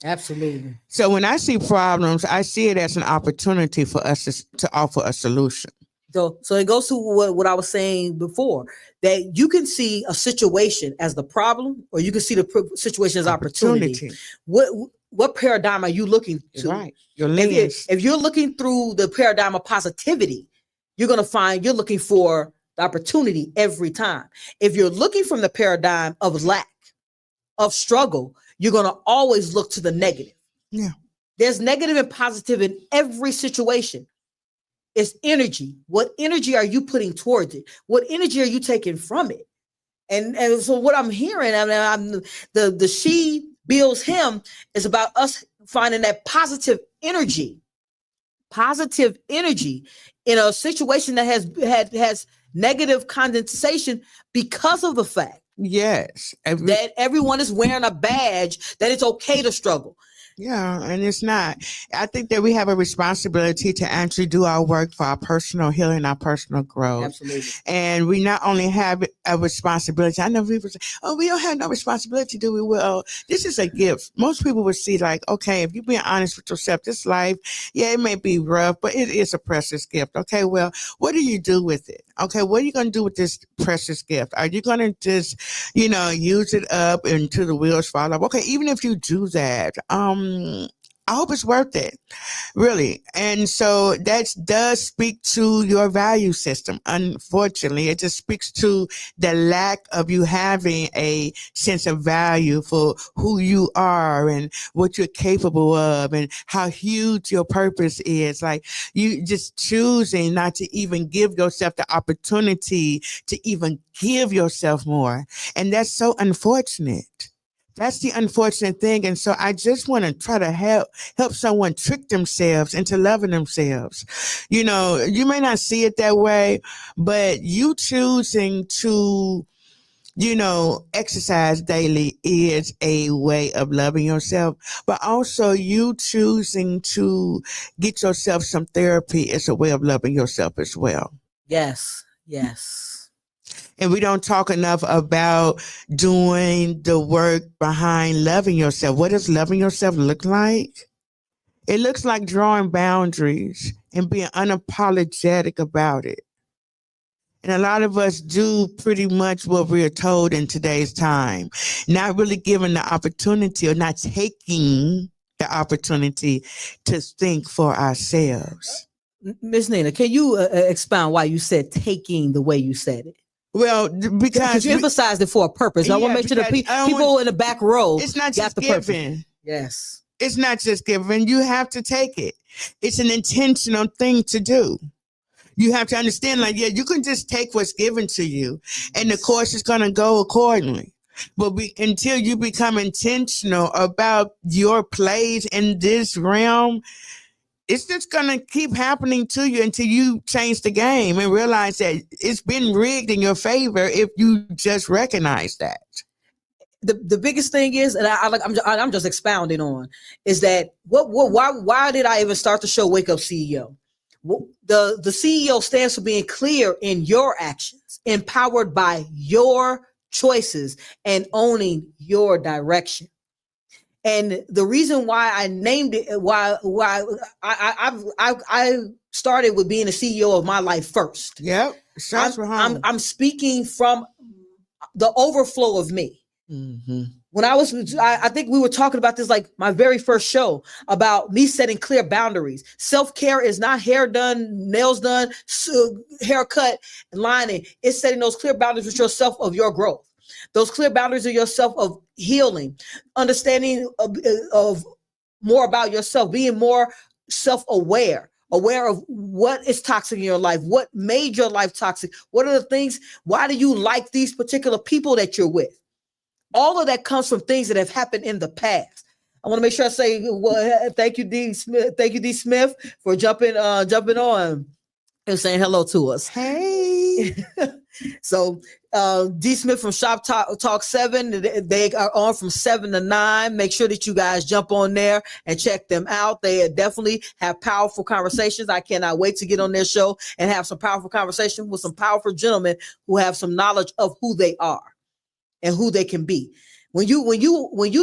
Absolutely. So when I see problems, I see it as an opportunity for us to offer a solution. So it goes to what I was saying before, that you can see a situation as the problem, or you can see the situation as opportunity. What paradigm are you looking to? Right. Your lens. If you're looking through the paradigm of positivity, you're going to find you're looking for the opportunity every time. If you're looking from the paradigm of lack, of struggle, you're going to always look to the negative. Yeah. There's negative and positive in every situation. It's energy. What energy are you putting towards it? What energy are you taking from it? And so what I'm hearing, the she builds him is about us finding that positive energy in a situation that has negative condensation because of the fact Yes. that everyone is wearing a badge that it's okay to struggle. Yeah, and it's not. I think that we have a responsibility to actually do our work for our personal healing, our personal growth. Absolutely. And we not only have a responsibility, I know people say, oh, we don't have no responsibility, do we? Well, this is a gift. Most people would see like, okay, if you're being honest with yourself, this life, yeah, it may be rough, but it is a precious gift. Okay, well, what do you do with it? Okay, what are you going to do with this precious gift? Are you going to just, use it up until the wheels fall off? Okay, even if you do that, I hope it's worth it, really. And so that does speak to your value system. Unfortunately, it just speaks to the lack of you having a sense of value for who you are and what you're capable of and how huge your purpose is. Like you just choosing not to even give yourself the opportunity to even give yourself more. And that's so unfortunate. That's the unfortunate thing. And so I just want to try to help someone trick themselves into loving themselves. You may not see it that way, but you choosing to, exercise daily is a way of loving yourself, but also you choosing to get yourself some therapy is a way of loving yourself as well. Yes. And we don't talk enough about doing the work behind loving yourself. What does loving yourself look like? It looks like drawing boundaries and being unapologetic about it. And a lot of us do pretty much what we're told in today's time, not really given the opportunity or not taking the opportunity to think for ourselves. Miss Nina, can you expound why you said taking the way you said it? Well, because you emphasized it for a purpose. I want to make sure that people in the back row it's not got just the giving. purpose. Yes. It's not just giving. You have to take it. It's an intentional thing to do. You have to understand, you can just take what's given to you, and the course is going to go accordingly. But until you become intentional about your place in this realm, it's just going to keep happening to you until you change the game and realize that it's been rigged in your favor if you just recognize that. The biggest thing is, and I'm just expounding on, is that why did I even start the show Wake Up CEO? The CEO stands for being clear in your actions, empowered by your choices, and owning your direction. And the reason why I named it, why I started with being a CEO of my life first. Yep. I'm speaking from the overflow of me. Mm-hmm. When I think we were talking about this like my very first show about me setting clear boundaries. Self-care is not hair done, nails done, haircut, and lining. It's setting those clear boundaries with yourself of your growth. Those clear boundaries of yourself of healing, understanding of more about yourself, being more self-aware, aware of what is toxic in your life, what made your life toxic, what are the things, why do you like these particular people that you're with? All of that comes from things that have happened in the past. I want to make sure I say, well, thank you, D. Smith. Thank you, D. Smith, for jumping on and saying hello to us. Hey. So D. Smith from Shop Talk 7, they are on from 7 to 9. Make sure that you guys jump on there and check them out. They definitely have powerful conversations. I cannot wait to get on their show and have some powerful conversation with some powerful gentlemen who have some knowledge of who they are and who they can be. When you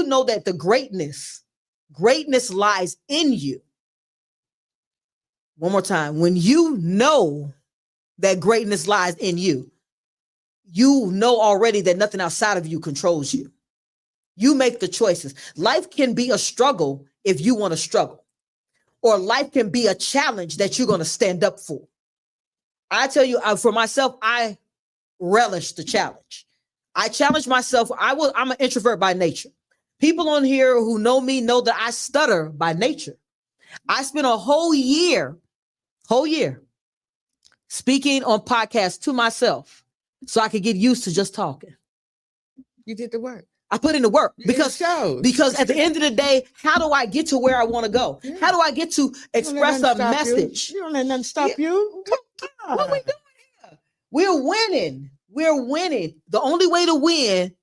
know that the greatness lies in you. One more time. When you know that greatness lies in you, you know already that nothing outside of you controls you. You make the choices. Life can be a struggle if you want to struggle, or life can be a challenge that you're going to stand up for. I tell you, for myself, I relish the challenge. I challenge myself. I'm an introvert by nature. People on here who know me know that I stutter by nature. I spent a whole year speaking on podcasts to myself so I could get used to just talking. You did the work. I put in the work because at the end of the day, how do I get to where I want to go? Yeah. How do I get to express a message? You don't let nothing stop you. What are we doing here? We're winning. We're winning. The only way to win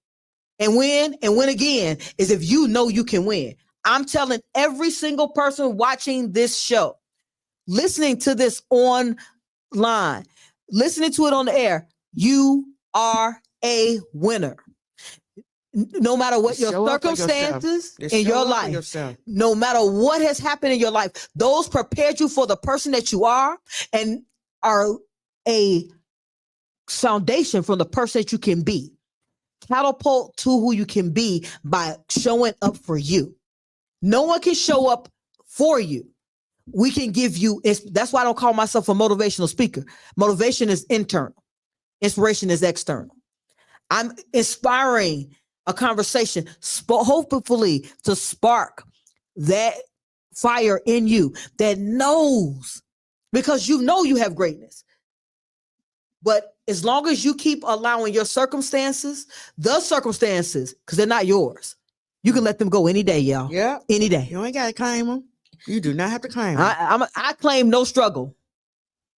and win again is if you know you can win. I'm telling every single person watching this show, listening to this online, listening to it on the air, you are a winner. No matter what your circumstances in your life, no matter what has happened in your life, those prepared you for the person that you are and are a foundation from the person that you can be. Catapult to who you can be by showing up for you. No one can show up for you. We can give you, that's why I don't call myself a motivational speaker. Motivation is internal. Inspiration is external. I'm inspiring a conversation, hopefully to spark that fire in you that knows, because you know you have greatness. But as long as you keep allowing your circumstances, because they're not yours, you can let them go any day, y'all. Yeah. Any day. You ain't got to claim them. You do not have to claim them. I claim no struggle.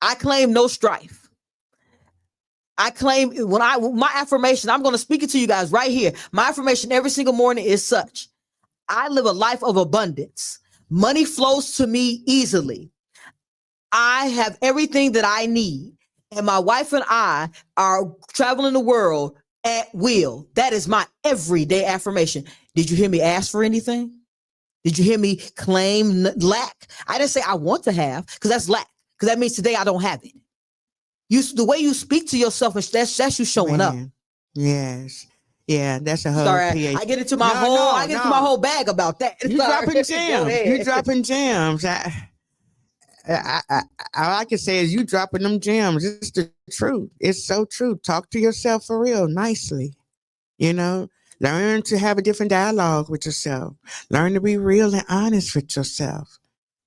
I claim no strife. I claim my affirmation, I'm going to speak it to you guys right here. My affirmation every single morning is such: I live a life of abundance. Money flows to me easily. I have everything that I need. And my wife and I are traveling the world at will. That is my everyday affirmation. Did you hear me ask for anything? Did you hear me claim lack? I didn't say I want to have, because that's lack. Because that means today I don't have it. The way you speak to yourself, that's you showing up. Yes. Yeah, that's a whole Sorry, I get into my whole bag about that. You dropping gems. You dropping gems. All I can say is you dropping them gems. It's the truth. It's so true. Talk to yourself for real, nicely. Learn to have a different dialogue with yourself. Learn to be real and honest with yourself.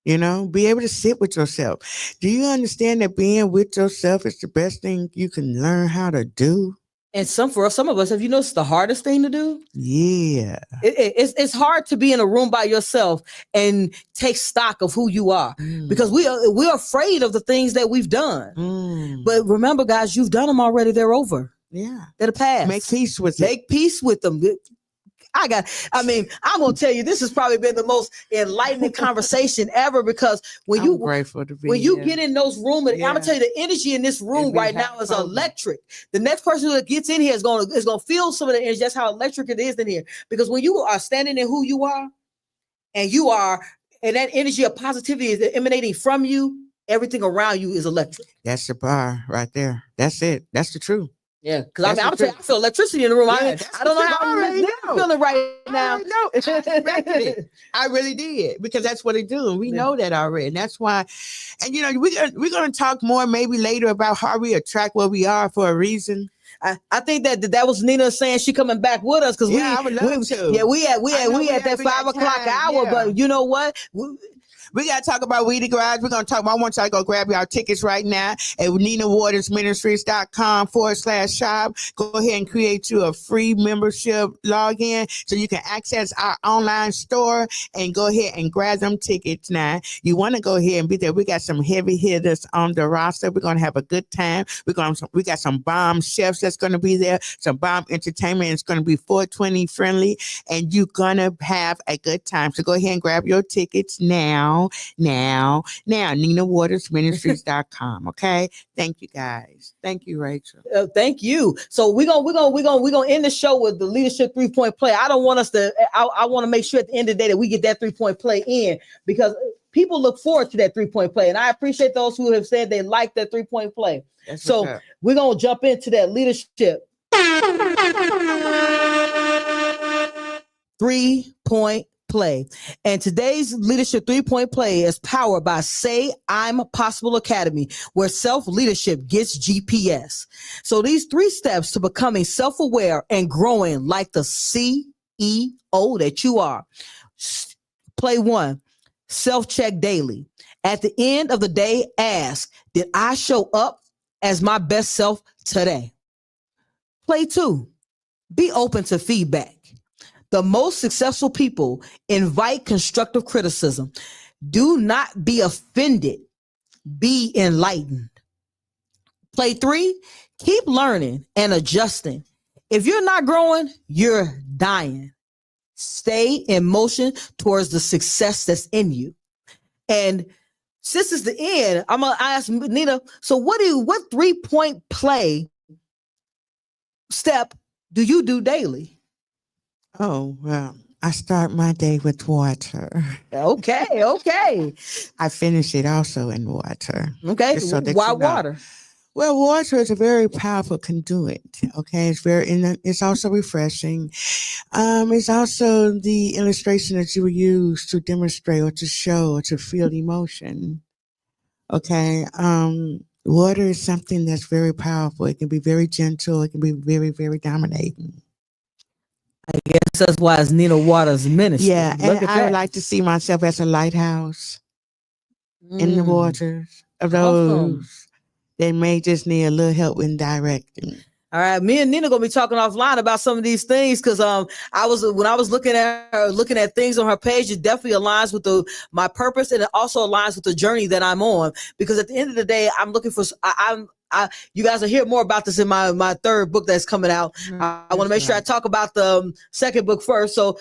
Be able to sit with yourself. Do you understand that being with yourself is the best thing you can learn how to do? And for some of us, have you noticed the hardest thing to do? Yeah. It's hard to be in a room by yourself and take stock of who you are, because we're afraid of the things that we've done. But remember, guys, you've done them already. They're over. Yeah. They're the past. Make peace with it. Make peace with them. I'm going to tell you, this has probably been the most enlightening conversation ever, because when you get in those rooms, and I'm going to tell you, the energy in this room right now is electric. The next person that gets in here is going to feel some of the energy. That's how electric it is in here. Because when you are standing in who you are, and that energy of positivity is emanating from you, everything around you is electric. That's the bar right there. That's it. That's the truth. Yeah, because I mean, That's I'm the telling you, truth. I feel electricity in the room. Yeah, I that's don't know what you how already Nick know. feeling right now. I know. I expected it. I really did because that's what they do. And we Yeah. know that already. And that's why, and we're gonna talk more maybe later about how we attract what we are for a reason. I think that was Nina saying she coming back with us because Yeah, I would love to. we I know we at that haven't got 5 o'clock time, hour, yeah. but you know what? We got to talk about We the Garage. We're going to talk about, I want y'all to go grab your tickets right now at NinaWatersMinistries.com/shop. Go ahead and create you a free membership login so you can access our online store and go ahead and grab them tickets now. You want to go ahead and be there. We got some heavy hitters on the roster. We're going to have a good time. We got some bomb chefs that's going to be there, some bomb entertainment. It's going to be 420 friendly, and you're going to have a good time. So go ahead and grab your tickets now. NinaWatersMinistries.com. Okay. Thank you guys. Thank you, Rachel. Thank you. So we're gonna end the show with the leadership 3-point play. I don't want us to. I want to make sure at the end of the day that we get that 3-point play in because people look forward to that 3-point play, and I appreciate those who have said they like that 3-point play. That's so we're gonna jump into that leadership 3-point play. And today's leadership 3-point play is powered by Say I'm Possible Academy, where self-leadership gets GPS. So these 3 steps to becoming self-aware and growing like the CEO that you are. Play 1, self-check daily. At the end of the day, ask, did I show up as my best self today? Play 2, be open to feedback. The most successful people invite constructive criticism. Do not be offended. Be enlightened. Play 3, keep learning and adjusting. If you're not growing, you're dying. Stay in motion towards the success that's in you. And since it's the end, I'm gonna ask Nina. So what 3-point play step do you do daily? Oh, well, I start my day with water. Okay. I finish it also in water. Okay. So why water? Well, water is a very powerful conduit. Okay, it's also refreshing. It's also the illustration that you will use to demonstrate or to show or to feel emotion. Okay. Water is something that's very powerful. It can be very gentle. It can be very, very dominating. I guess that's why it's Nina Waters Ministry. Yeah, and I would like to see myself as a lighthouse in the waters of those that may just need a little help in directing. All right, me and Nina gonna be talking offline about some of these things because when I was looking at things on her page, it definitely aligns with my purpose and it also aligns with the journey that I'm on. Because at the end of the day, I'm looking for you guys will hear more about this in my 3rd book that's coming out. I want to make sure I talk about the 2nd book first. So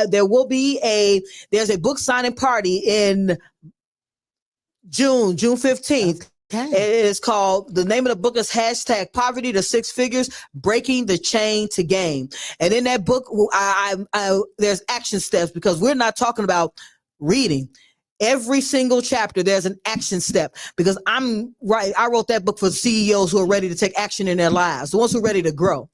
there will be there's a book signing party in June 15th. Okay. It is called, the name of the book is #Poverty to 6 Figures, Breaking the Chain to Gain. And in that book, there's action steps because we're not talking about reading. Every single chapter, there's an action step because I wrote that book for CEOs who are ready to take action in their lives, the ones who are ready to grow.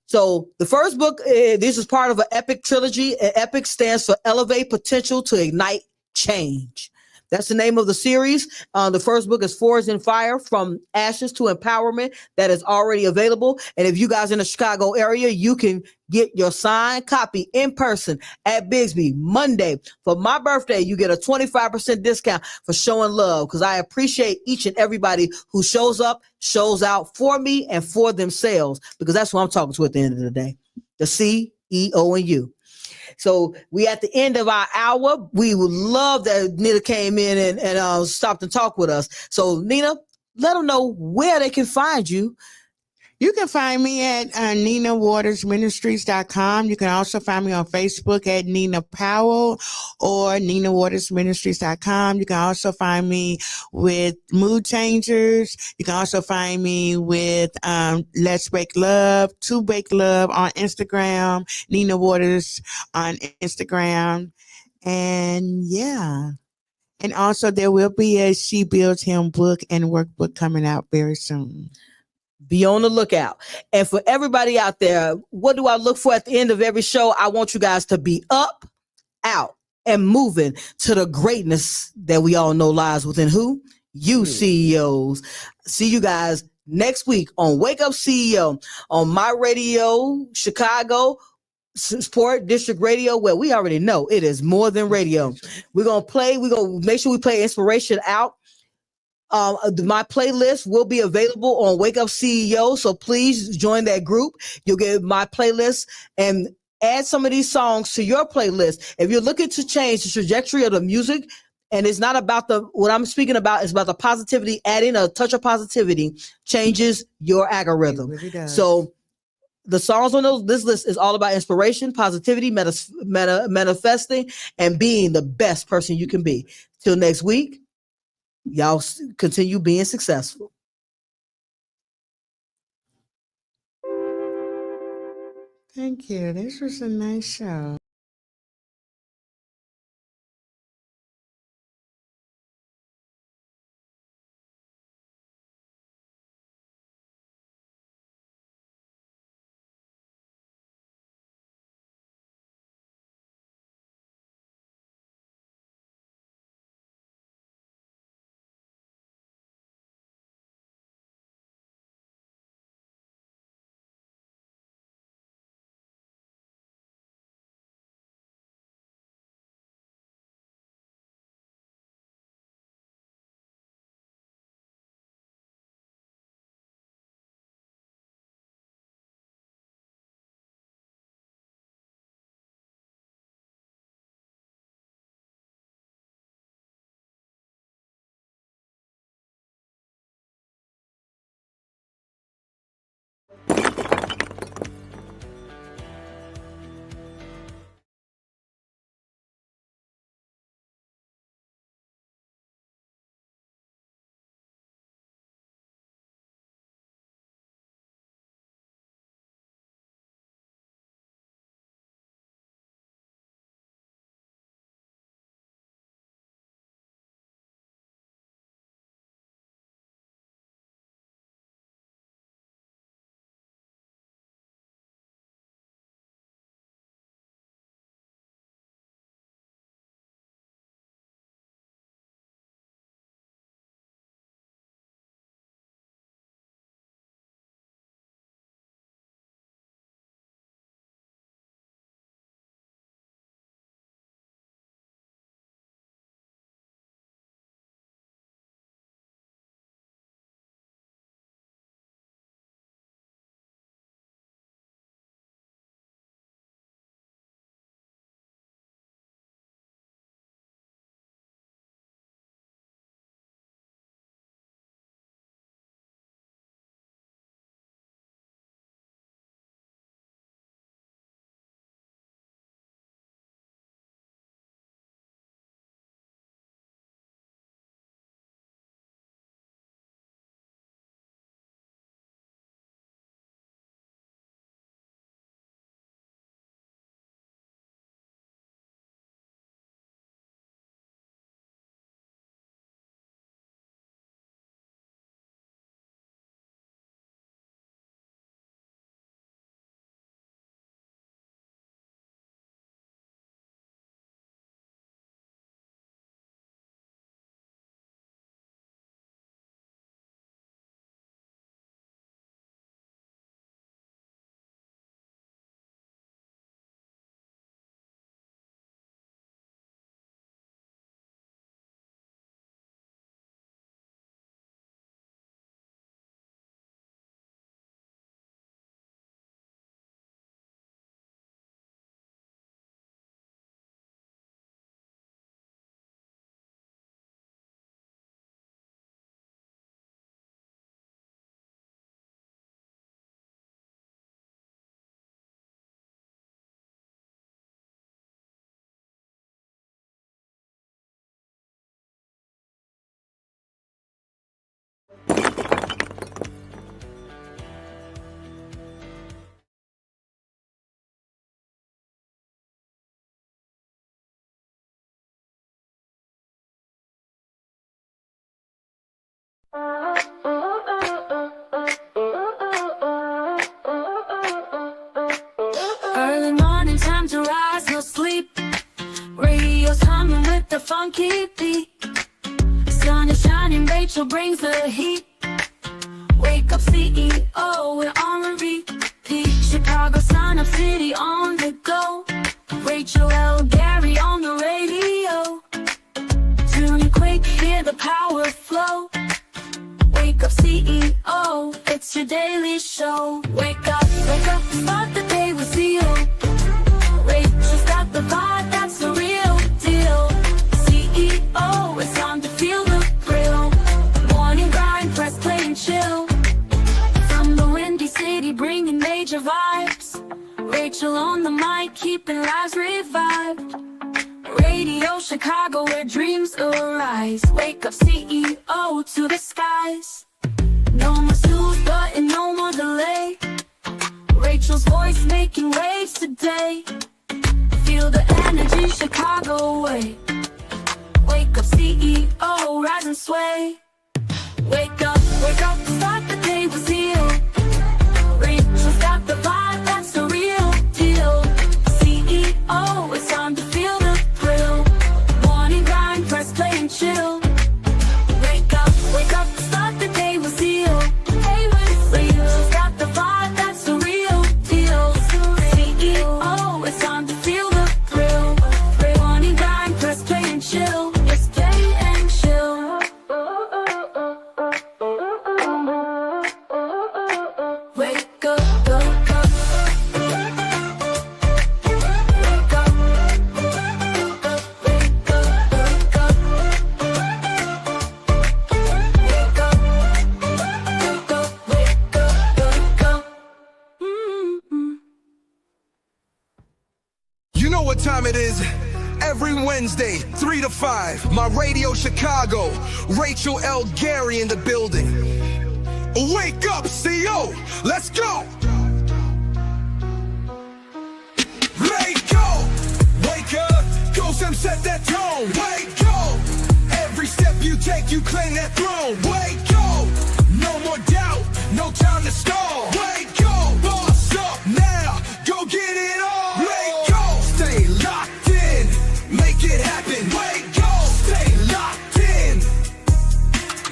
So the first book, this is part of an EPIC trilogy. EPIC stands for Elevate Potential to Ignite Change. That's the name of the series. The first book is Forged in Fire, From Ashes to Empowerment. That is already available. And if you guys in the Chicago area, you can get your signed copy in person at Bigsby Monday. For my birthday, you get a 25% discount for showing love because I appreciate each and everybody who shows up, shows out for me and for themselves because that's who I'm talking to at the end of the day, the CEO and you. So we at the end of our hour. We would love that Nina came in and stopped and talked with us. So Nina, let them know where they can find you. You can find me at NinaWatersMinistries.com. You can also find me on Facebook at Nina Powell or NinaWatersMinistries.com. You can also find me with Mood Changers. You can also find me with Let's Bake Love, To Bake Love on Instagram, Nina Waters on Instagram. And yeah. And also there will be a She Builds Him book and workbook coming out very soon. Be on the lookout. And for everybody out there, what do I look for at the end of every show? I want you guys to be up, out, and moving to the greatness that we all know lies within who? You CEOs. See you guys next week on Wake Up CEO on My Radio Chicago Sport District Radio, where we already know it is more than radio. We're going to make sure we play Inspiration Out. My playlist will be available on Wake Up CEO, so please join that group. You'll get my playlist and add some of these songs to your playlist. If you're looking to change the trajectory of the music, and it's not about what I'm speaking about, is about the positivity, adding a touch of positivity changes your algorithm. It really does. So the songs on this list is all about inspiration, positivity, manifesting, and being the best person you can be. Till next week. Y'all continue being successful. Thank you. This was a nice show. the funky beat. Sun is shining, Rachel brings the heat. Wake up CEO, we're on repeat. Chicago, Sun Up City on the go. Rachel L. Gary on the radio. Tune in quick, hear the power flow. Wake up CEO, it's your daily show. Wake up, start the day with Zeal. Rachel's got the vibe, that's the real deal. CEO, it's time to feel the thrill. Morning grind, press play and chill. From the Windy City, bringing major vibes. Rachel on the mic, keeping lives revived. Radio Chicago, where dreams arise. Wake up CEO to the skies. No more snooze button, no more delay. Rachel's voice making waves today. Feel the energy Chicago way. Wake up CEO, rise and sway. Wake up, start the day with zeal. Rachel's got the vibe, that's the real deal. CEO, it's time to feel the thrill. Morning grind, press play and chill. Wake up, start the day with zeal. Rachel's got the vibe, that's the real deal. CEO, it's time to feel the thrill. Morning grind, press play and chill. It's play and chill. Wake up, wake up. Wake up, wake up, wake up. Wake up, wake up. You know what time it is? Every Wednesday, 3 to 5, my Radio Chicago, Rachel L. Gary in the building. Wake up, CEO, let's go! Wake up, go Sam, set that tone. Wake up, every step you take, you claim that throne. Wake up, no more doubt, no time to stall. Wake up, boss up now, go get it on. Wake up, stay locked in, make it happen. Wake up, stay locked in.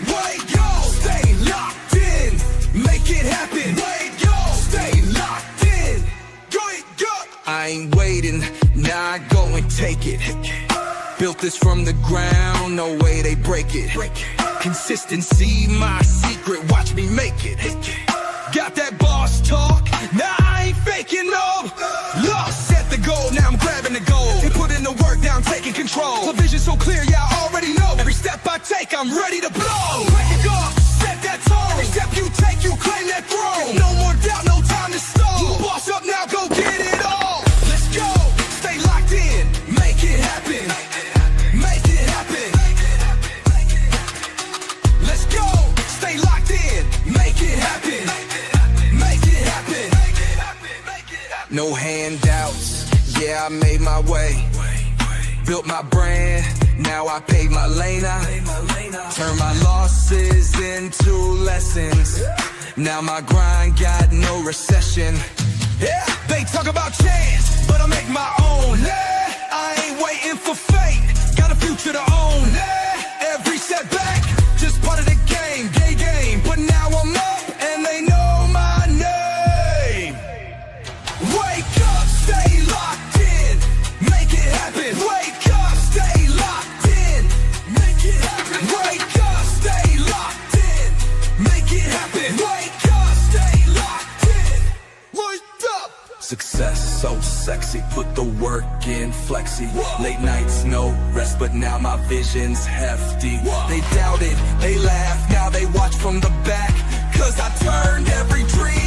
Wake up, stay locked in, make it happen. Wake up, stay locked in. Wake up. I ain't waiting, now I go and take it. Built this from the ground, no way they break it. Consistency, my secret, watch me make it. Got that boss talk, now I ain't faking no. Lost, set the goal, now I'm grabbing the goal. They put in the work, now I'm taking control. The vision so clear, yeah, I already know. Every step I take, I'm ready to blow. Wake up, set that tone. Every step you take, you claim that throne. No more doubt, no time to stall. Boss up now, go get it all. Let's go, stay locked in, make it happen. Make it happen. Let's go, stay locked in, make it happen. Make it happen. No handouts, yeah, I made my way. Built my brand, now I paid my lane out. Turn my losses into lessons. Now my grind got no recession. Yeah, they talk about chance, but I make my own. Yeah, I ain't waiting for fate, got a future to own. Yeah, every setback, just part of the game, gay game. But now I'm up and they know my name. Wake up, stay locked in, make it happen. Wake up, stay locked in, make it happen. Wake up, stay locked in, make it happen. Wake up, stay locked in. Wake up. Success so sexy, put the work in flexi. Late nights, no rest, but now my vision's hefty. They doubted, they laughed, now they watch from the back. Cause I turned every dream